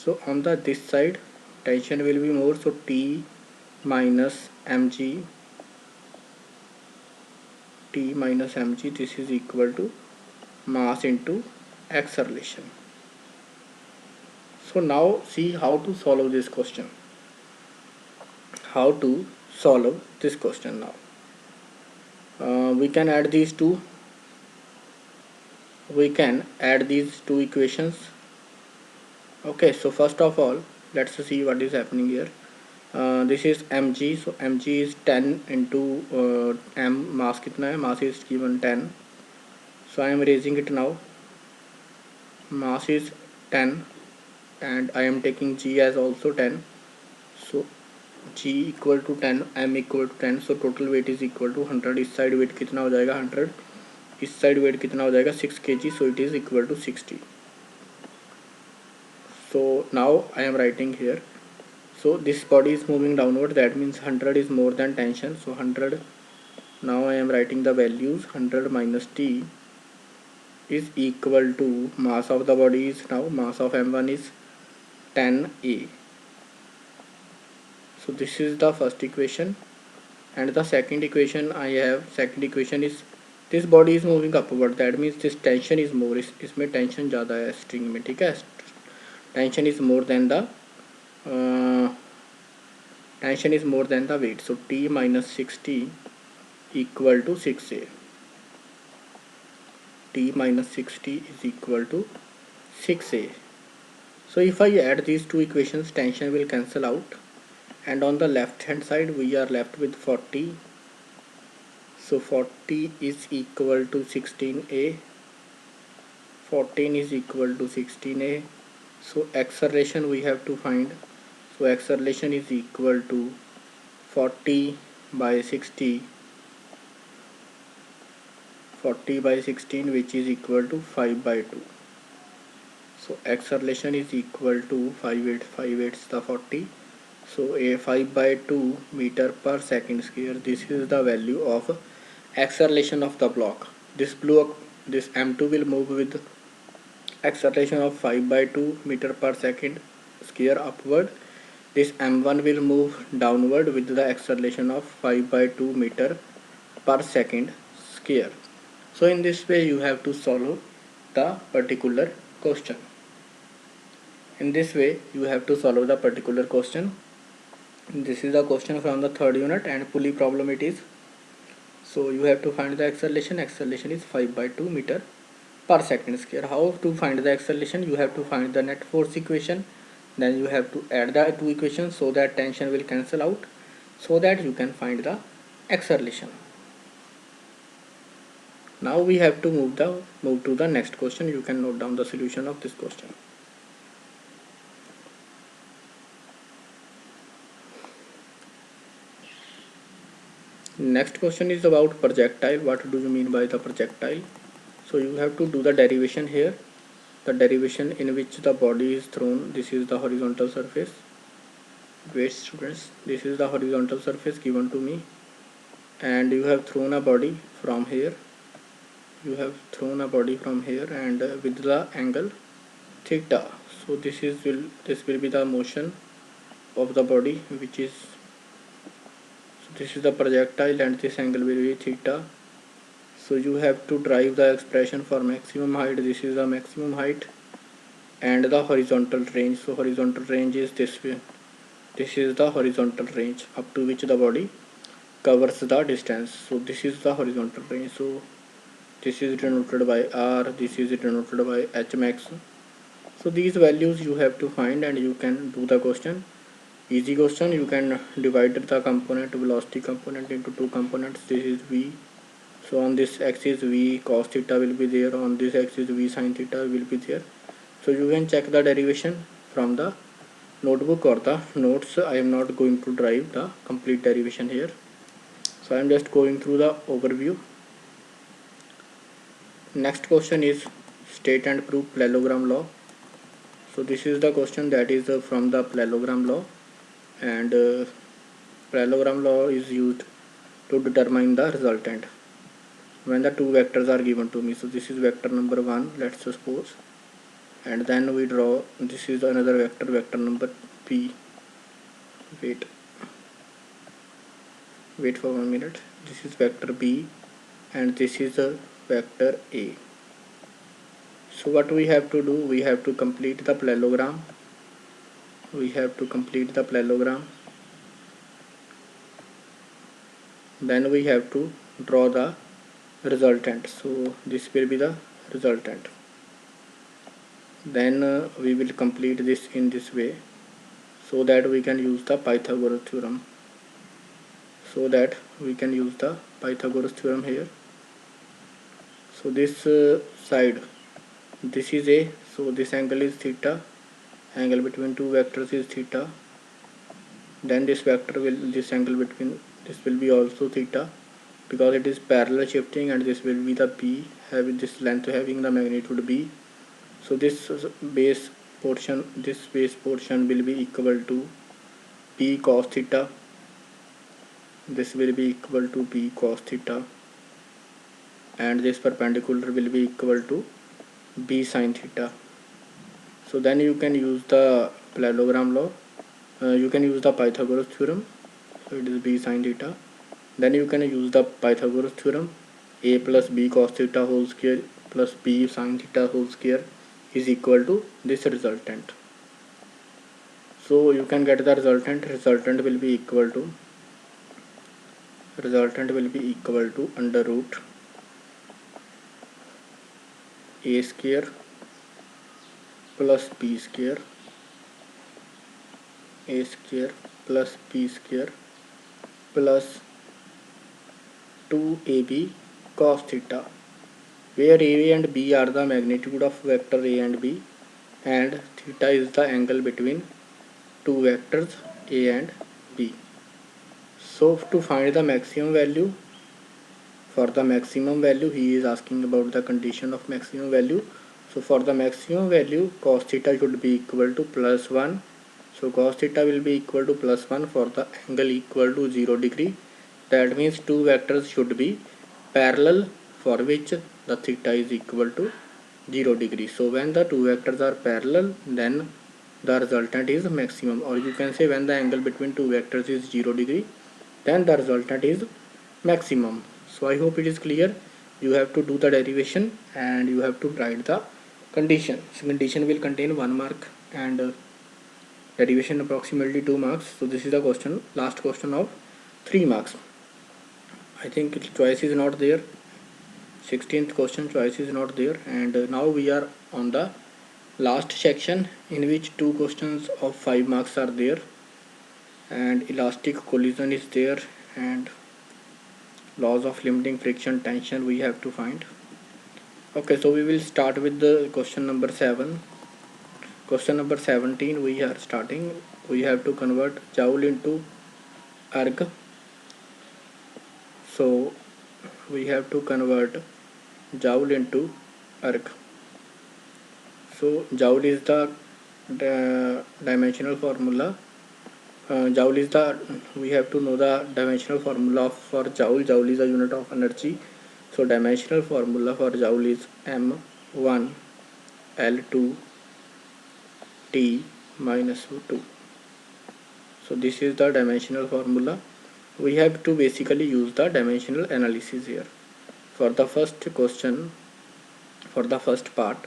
So on the this side tension will be more. So t minus mg this is equal to mass into acceleration. So now see how to solve this question. Now we can add these two equations. Okay, so first of all let's see what is happening here. This is mg. So mg is 10 into m. mass कितना है? Mass is given 10. So I am raising it now. Mass is 10 and I am taking g as also 10. So g equal to 10, m equal to 10. So total weight is equal to 100. इस side weight कितना हो जाएगा? 100 इस side wait कितना हो जाएगा 6 kg, so it is equal to 60. So now I am writing here, so this body is moving downward, that means 100 is more than tension, so 100. Now I am writing the values. 100 minus T is equal to mass of the body is, now mass of M1 is 10A. So this is the first equation, and the second equation I have, second equation is this body is moving upward, that means this tension is more, इसमें tension ज़्यादा है string में, ठीक है, tension is more than the tension is more than the weight, so T minus 60 equal to 6A. T minus 60 is equal to 6A. So if I add these two equations, tension will cancel out, and on the left hand side we are left with 40. So 40 is equal to 16A. 14 is equal to 16A. So acceleration we have to find. So acceleration is equal to 40 by 60, 40 by 16, which is equal to 5 by 2. So acceleration is equal to 5 8 the 40. So a 5 by 2 meter per second square. This is the value of acceleration of the block. This block, this M2 will move with acceleration of 5 by 2 meter per second square upward. This M1 will move downward with the acceleration of 5 by 2 meter per second square. So in this way you have to solve the particular question. In this way you have to solve the particular question. This is the question from the third unit, and pulley problem it is. So you have to find the acceleration. Acceleration is 5 by 2 meter per second square. How to find the acceleration? You have to find the net force equation, then you have to add the two equations so that tension will cancel out, so that you can find the acceleration. Now we have to move to the next question. You can note down the solution of this question. Next question is about projectile. What do you mean by the projectile? So you have to do the derivation here. The derivation in which the body is thrown. This is the horizontal surface. Wait students, this is the horizontal surface given to me, and you have thrown a body from here. You have thrown a body from here, and with the angle theta. So this will be the motion of the body, which is, so this is the projectile, and this angle will be theta. So you have to drive the expression for maximum height. This is the maximum height, and the horizontal range. So horizontal range is this way. This is the horizontal range up to which the body covers the distance. So this is the horizontal range. So this is denoted by R, this is denoted by H max. So these values you have to find, and you can do the question. Easy question. You can divide the component, velocity component, into two components. This is V. So on this axis V cos theta will be there, on this axis V sin theta will be there. So you can check the derivation from the notebook or the notes. I am not going to drive the complete derivation here, so I am just going through the overview. Next question is state and prove parallelogram law. So this is the question that is from the parallelogram law, and parallelogram law is used to determine the resultant when the two vectors are given to me. So this is vector number 1, let's suppose, and then we draw, this is another vector, vector number P. Wait for 1 minute. This is vector B, and this is a vector A. So what we have to do, we have to complete the parallelogram. Then we have to draw the resultant. So this will be the resultant. Then we will complete this in this way, so that we can use the Pythagoras theorem. Here. So this side, this is A, so this angle is theta, angle between two vectors is theta. Then this vector will, this angle between, this will be also theta, because it is parallel shifting, and this will be the B, having this length having the magnitude B. So this base portion will be equal to B cos theta. This will be equal to B cos theta, and this perpendicular will be equal to B sin theta. So then you can use the parallelogram law. You can use the Pythagoras theorem. So it is B sin theta. Then you can use the Pythagoras theorem. A plus B cos theta whole square plus B sin theta whole square is equal to this resultant. So you can get the resultant. Resultant will be equal to under root A square plus B square, A square plus B square plus 2AB cos theta, where A and B are the magnitude of vector A and B, and theta is the angle between two vectors A and B. So to find the maximum value, for the maximum value he is asking about the condition of maximum value. So for the maximum value, cos theta should be equal to plus 1. So cos theta will be equal to plus 1 for the angle equal to 0 degree. That means two vectors should be parallel, for which the theta is equal to 0 degree. So when the two vectors are parallel, then the resultant is maximum, or you can say when the angle between two vectors is 0 degree, then the resultant is maximum. So I hope it is clear. You have to do the derivation and you have to write the condition. So condition will contain 1 mark and derivation approximately 2 marks. So this is the question, last question of 3 marks. I think choice is not there. 16th question, choice is not there. And now we are on the last section, in which 2 questions of 5 marks are there, and elastic collision is there, and laws of limiting friction tension we have to find. Okay, so we will start with the question number 7. Question number 17 we are starting. We have to convert joule into erg. So we have to convert joule into erg. So joule is the dimensional formula. Joule is the, we have to know the dimensional formula for joule. Joule is a unit of energy. So dimensional formula for joule is M1 L2 T minus 2. So this is the dimensional formula. We have to basically use the dimensional analysis here. For the first question, for the first part,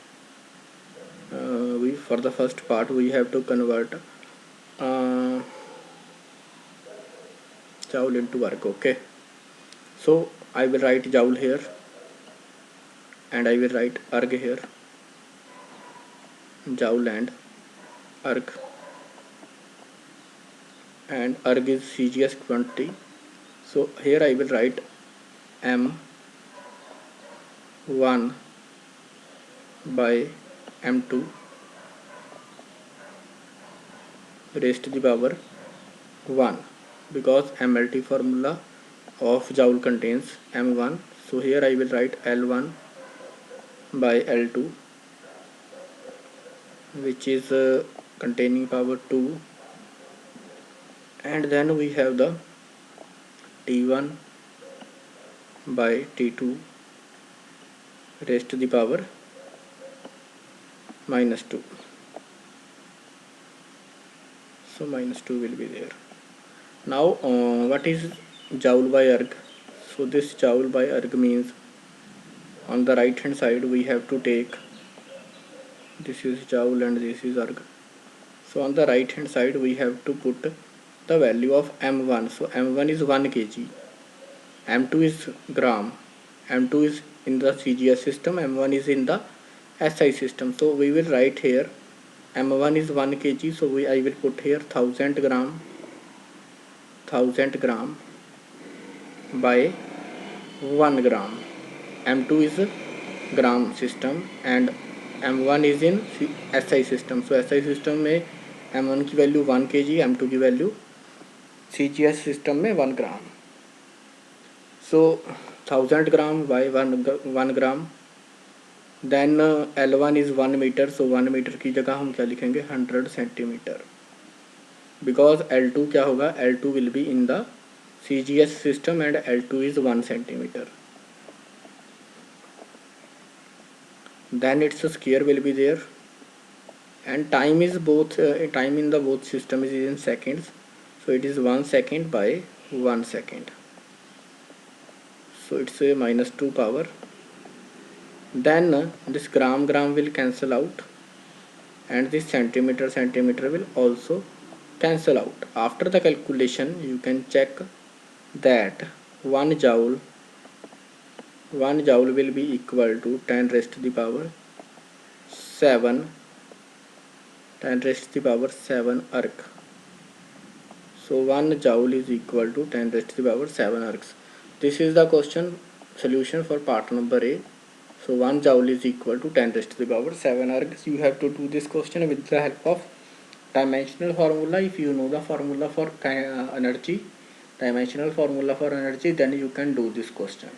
we have to convert joule into erg. Okay, so I will write joule here and I will write erg here. Joule and erg, and erg is CGS quantity. So here I will write M1 by M2 raised to the power 1, because MLT formula of joule contains M1. So here I will write L1 by L2, which is containing power 2, and then we have the T1 by T2 raised to the power minus 2. So minus 2 will be there. Now what is joule by erg? So this joule by erg means on the right hand side we have to take, this is joule and this is erg. So on the right hand side we have to put the value of M1. So M1 is 1 kg, M2 is gram, M2 is in the CGS system, M1 is in the SI system. So we will write here M1 is 1 kg, so I will put here 1000 gram by 1 gram. M2 is gram system and M1 is in SI system. So SI system में M1 की value 1 kg, M2 की value CGS system में 1 gram. So 1000 gram by 1 gram, then L1 is 1 meter, so 1 metre की जगह हम क्या लिखेंगे 100 centimetre, because L2 क्या होगा, L2 will be in the CGS system and L2 is 1 centimeter. Then its square will be there, and time is both time in the both system is in seconds, so it is 1 second by 1 second, so it's a minus 2 power. Then this gram will cancel out, and this centimeter will also cancel out. After the calculation you can check that 1 joule will be equal to 10 raised to the power 7 arc. So 1 joule is equal to 10 raised to the power 7 arcs. This is the question solution for part number A. So 1 joule is equal to 10 raised to the power 7 arcs. You have to do this question with the help of dimensional formula. If you know the formula for energy, dimensional formula for energy, then you can do this question.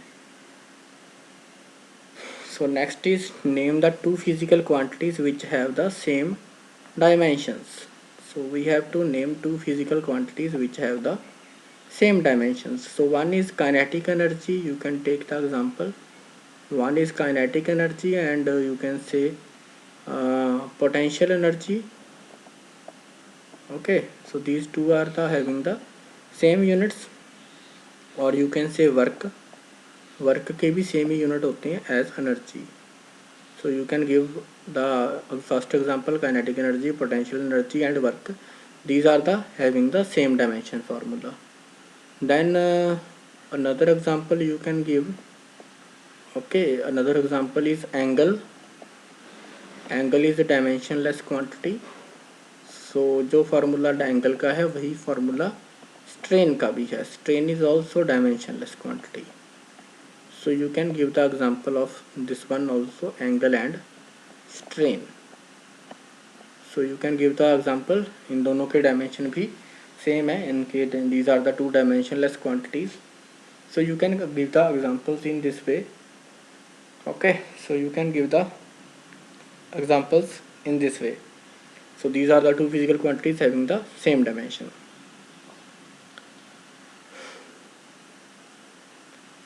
So next is name the two physical quantities which have the same dimensions. So we have to name two physical quantities which have the same dimensions. So one is kinetic energy, you can take the example. One is kinetic energy, and you can say potential energy. Okay, so these two are the having the same units. और you can say work के भी same ही unit होते हैं as energy. So you can give the first example, kinetic energy, potential energy and work. These are the having the same dimension formula. Then another example you can give. Okay, another example is angle. Angle is a dimensionless quantity. So जो formula angle का है वही formula strain का भी है. Strain is also dimensionless quantity. So you can give the example of this one also, angle and strain. So you can give the example. इन दोनों के dimension भी सेम है. इनके these are the two dimensionless quantities. So you can give the examples in this way. Okay, so you can give the examples in this way. So these are the two physical quantities having the same dimension.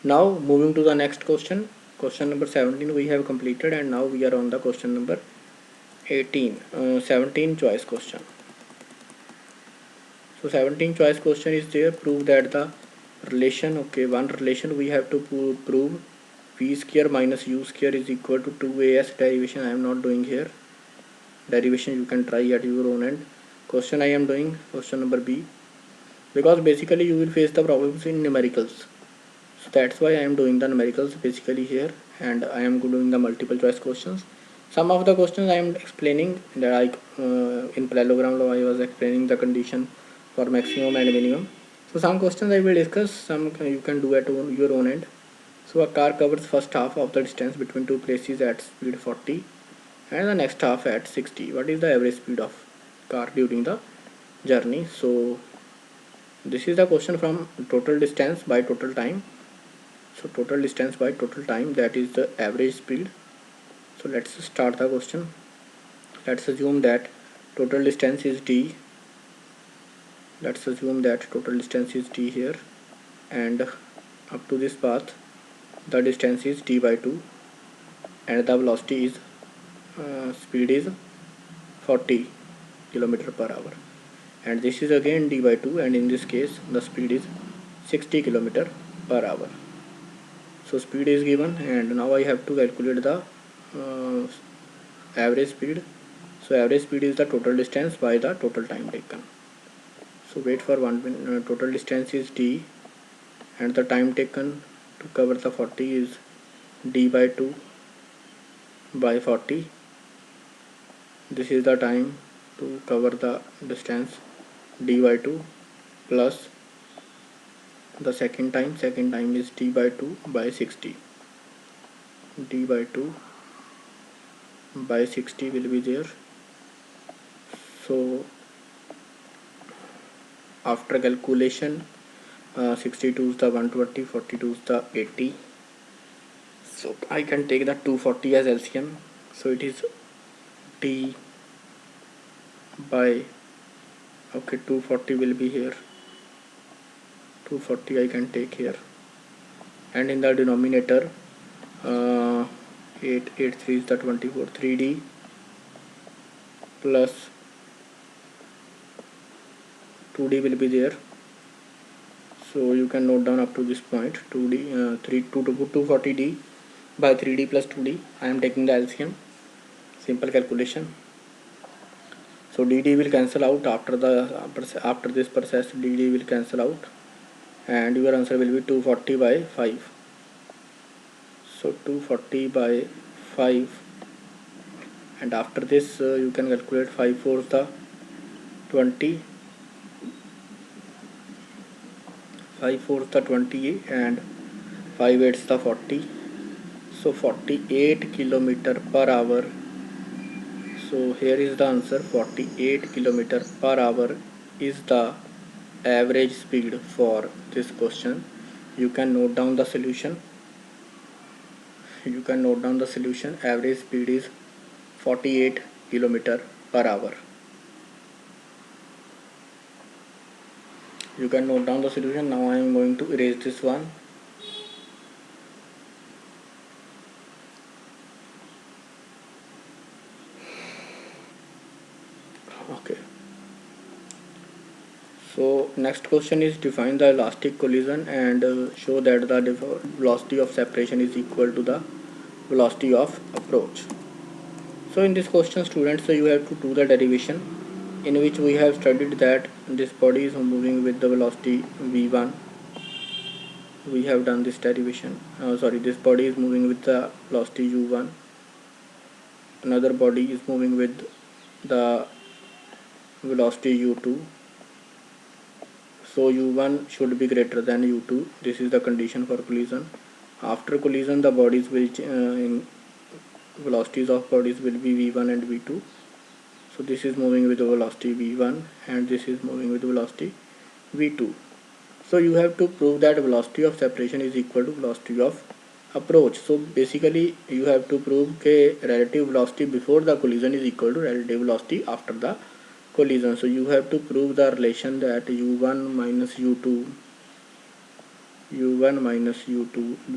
Now moving to the next question. Question number 17 we have completed, and now we are on the question number 17 choice question. So 17 choice question is there. Prove that the relation, okay, one relation we have to prove v square minus u square is equal to 2as. Derivation I am not doing here. Derivation you can try at your own end. Question I am doing question number B, because basically you will face the problems in numericals. So that's why I am doing the numericals basically here, and I am doing the multiple choice questions. Some of the questions I am explaining, like in parallelogram law I was explaining the condition for maximum and minimum. So some questions I will discuss, some you can do at your own end. So a car covers first half of the distance between two places at speed 40 and the next half at 60. What is the average speed of car during the journey? So this is the question from total distance by total time. So total distance by total time, that is the average speed. So let's start the question. Let's assume that total distance is d. Let's assume that total distance is d here, and up to this path the distance is d by 2, and the velocity is speed is 40 km per hour, and this is again d by 2, and in this case the speed is 60 km per hour. So speed is given, and now I have to calculate the average speed. So average speed is the total distance by the total time taken. So wait for 1 minute. Total distance is d, and the time taken to cover the 40 is d by 2 by 40. This is the time to cover the distance, d by 2 plus the second time is d by 2 by 60. D by 2 by 60 will be there. So after calculation 62 is the 120, 42 is the 80. So I can take the 240 as LCM. So it is D by, okay, 240 will be here. 240 I can take here, and in the denominator 8 3 is the 24, 3D plus 2D will be there. So you can note down up to this point 2D 240D by 3D plus 2D. I am taking the LCM, simple calculation. So DD will cancel out after this process. DD will cancel out, and your answer will be 240 by 5. So 240 by 5, and after this you can calculate 5 4 the 20, 5 4 the 20, and 5 8 the 40. So 48 kilometer per hour. So here is the answer. 48 kilometer per hour is the average speed for this question. You can note down the solution. Average speed is 48 kilometer per hour. You can note down the solution. Now I am going to erase this one. Okay. So next question is define the elastic collision and show that the velocity of separation is equal to the velocity of approach. So in this question, students, you have to do the derivation, in which we have studied that this body is moving with the velocity v1. We have done this derivation. This body is moving with the velocity u1. Another body is moving with the velocity u2. So u1 should be greater than u2. This is the condition for collision. After collision, the bodies will in velocities of bodies will be v1 and v2. So this is moving with the velocity v1 and this is moving with the velocity v2. So you have to prove that velocity of separation is equal to velocity of approach. So basically you have to prove that relative velocity before the collision is equal to relative velocity after the collision. So you have to prove the relation that u1 minus u2,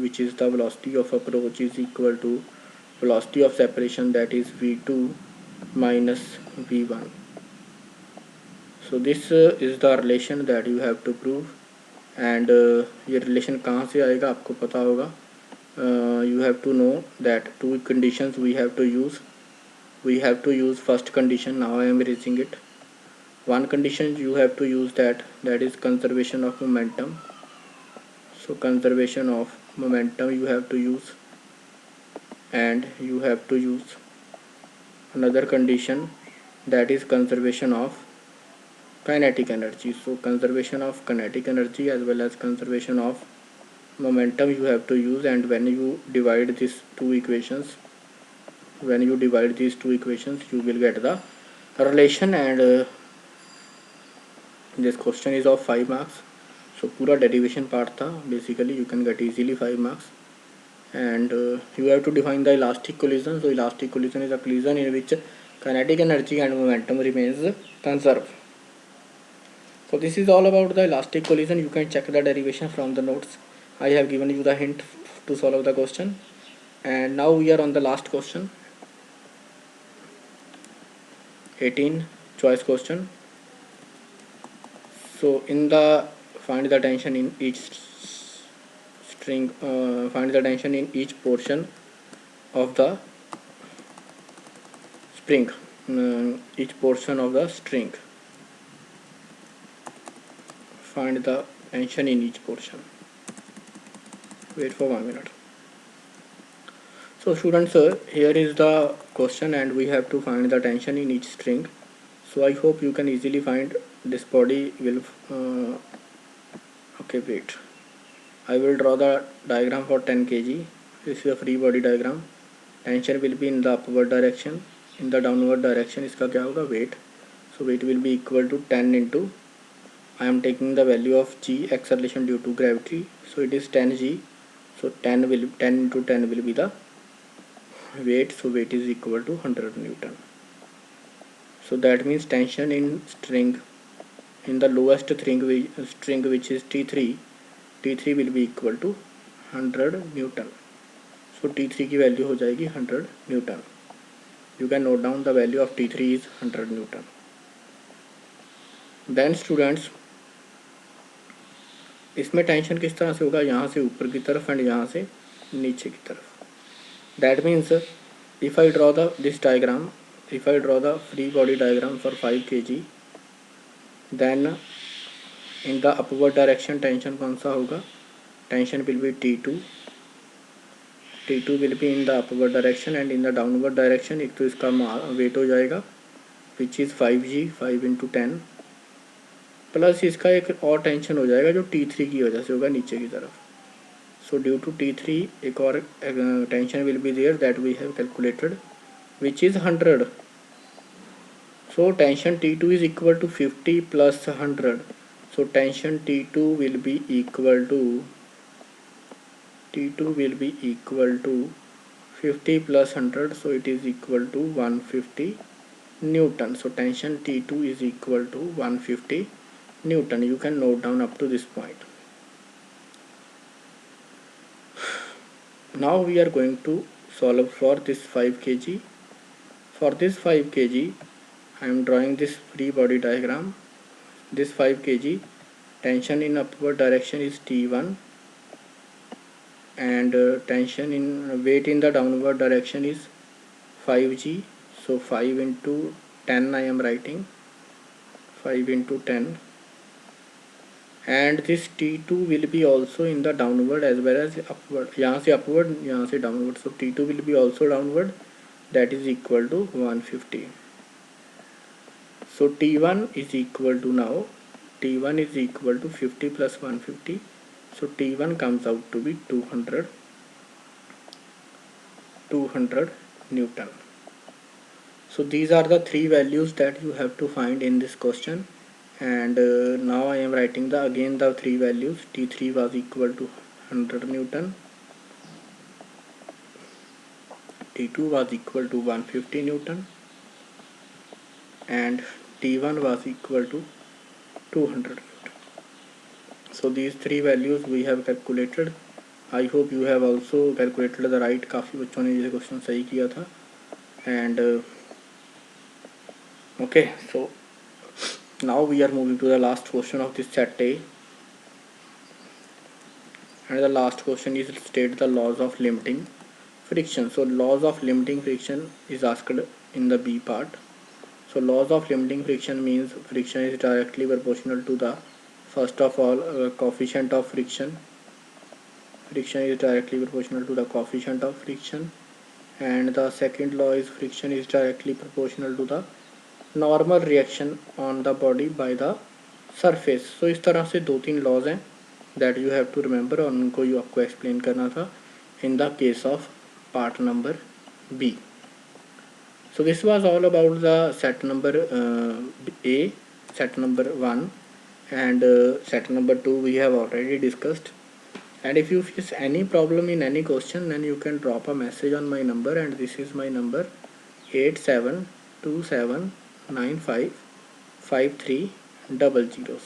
which is the velocity of approach, is equal to velocity of separation, that is v2 minus v1. So this is the relation that you have to prove, and ये relation कहाँ से आएगा आपको पता होगा. You have to know that two conditions we have to use. We have to use first condition. Now I am erasing it. One condition you have to use, that is conservation of momentum. So conservation of momentum you have to use, and you have to use another condition, that is conservation of kinetic energy. So conservation of kinetic energy as well as conservation of momentum you have to use, and when you divide these two equations, you will get the relation, and this question is of 5 marks. So पूरा derivation part था. Basically you can get easily 5 marks, and you have to define the elastic collision. So elastic collision is a collision in which kinetic energy and momentum remains conserved. So this is all about the elastic collision. You can check the derivation from the notes. I have given you the hint to solve the question, and now we are on the last question, 18 choice question. So in the find the tension in each string, find the tension in each portion of the spring, each portion of the string. Find the tension in each portion. Wait for 1 minute. So students, here is the question, and we have to find the tension in each string. So I hope you can easily find. This body will okay, wait, I will draw the diagram for 10 kg. This is a free body diagram. Tension will be in the upward direction. In the downward direction इसका क्या होगा, weight. So weight will be equal to 10 into I am taking the value of g, acceleration due to gravity, so it is 10g. So 10 into 10 will be the weight, so weight is equal to 100 Newton. So that means tension in string, in the lowest string which is T3 will be equal to 100 Newton. So T3 की value हो जाएगी 100 Newton. You can note down the value of T3 is 100 Newton. Then students, इसमें tension किस तरह से होगा, यहाँ से ऊपर की तरफ एंड यहाँ से नीचे की तरफ. That means if I draw this diagram, if I draw the free body diagram for 5 kg, then in the upward direction tension कौन सा होगा, tension will be T2 will be in the upward direction and in the downward direction एक तो इसका weight हो जाएगा which is 5g, 5 into 10, plus इसका एक और टेंशन हो जाएगा जो T3 की वजह से होगा नीचे की तरफ. So due to T3 एक और tension will be there that we have calculated which is 100. So tension T2 is equal to 50 plus 100. So tension T2 will be equal to 50 plus 100, so it is equal to 150 Newton. So tension T2 is equal to 150 Newton. You can note down up to this point. Now we are going to solve for this 5 kg. For this 5 kg, I am drawing this free body diagram. This 5 kg tension in upward direction is T1 and tension in weight in the downward direction is 5g. So 5 into 10 I am writing, 5 into 10, and this T2 will be also in the downward as well as upward. यहाँ से upward, यहाँ से downward. So T2 will be also downward, that is equal to 150. So T1 is equal to, now T1 is equal to 50 plus 150. So T1 comes out to be 200 Newton. So these are the three values that you have to find in this question, and now I am writing again the three values. T3 was equal to 100 Newton, T2 was equal to 150 Newton, and T1 was equal to 200 Newton. So these three values we have calculated. I hope you have also calculated the right. काफ़ी बच्चों ने ये question सही किया था. And okay, so now we are moving to the last question of this set A, and the last question is state the laws of limiting friction. So laws of limiting friction is asked in the B part. So laws of limiting friction means friction is directly proportional to the, first of all, coefficient of friction. Friction is directly proportional to the coefficient of friction, and the second law is friction is directly proportional to the normal reaction on the body by the surface. So इस तरह से 2-3 laws हैं that you have to remember, और उनको you आपको explain करना था in the case of part number B. So this was all about the set number A, set number 1, and set number 2 we have already discussed. And if you face any problem in any question, then you can drop a message on my number, and this is my number 8727955300.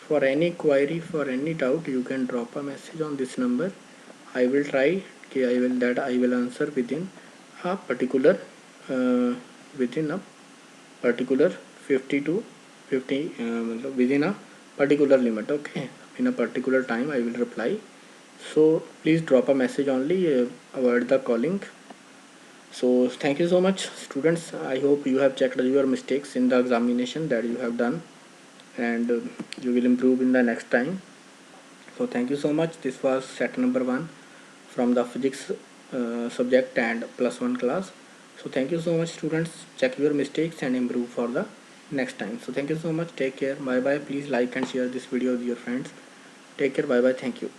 For any query, for any doubt, you can drop a message on this number. I will try I will answer within a particular 50 to 50 within a particular limit. Okay, in a particular time I will reply. So please drop a message only, avoid the calling. So thank you so much, students. I hope you have checked your mistakes in the examination that you have done, and you will improve in the next time. So thank you so much. This was set number 1 from the physics subject and +1 class. So thank you so much, students. Check your mistakes and improve for the next time. So thank you so much. Take care. Bye bye. Please like and share this video with your friends. Take care. Bye bye. Thank you.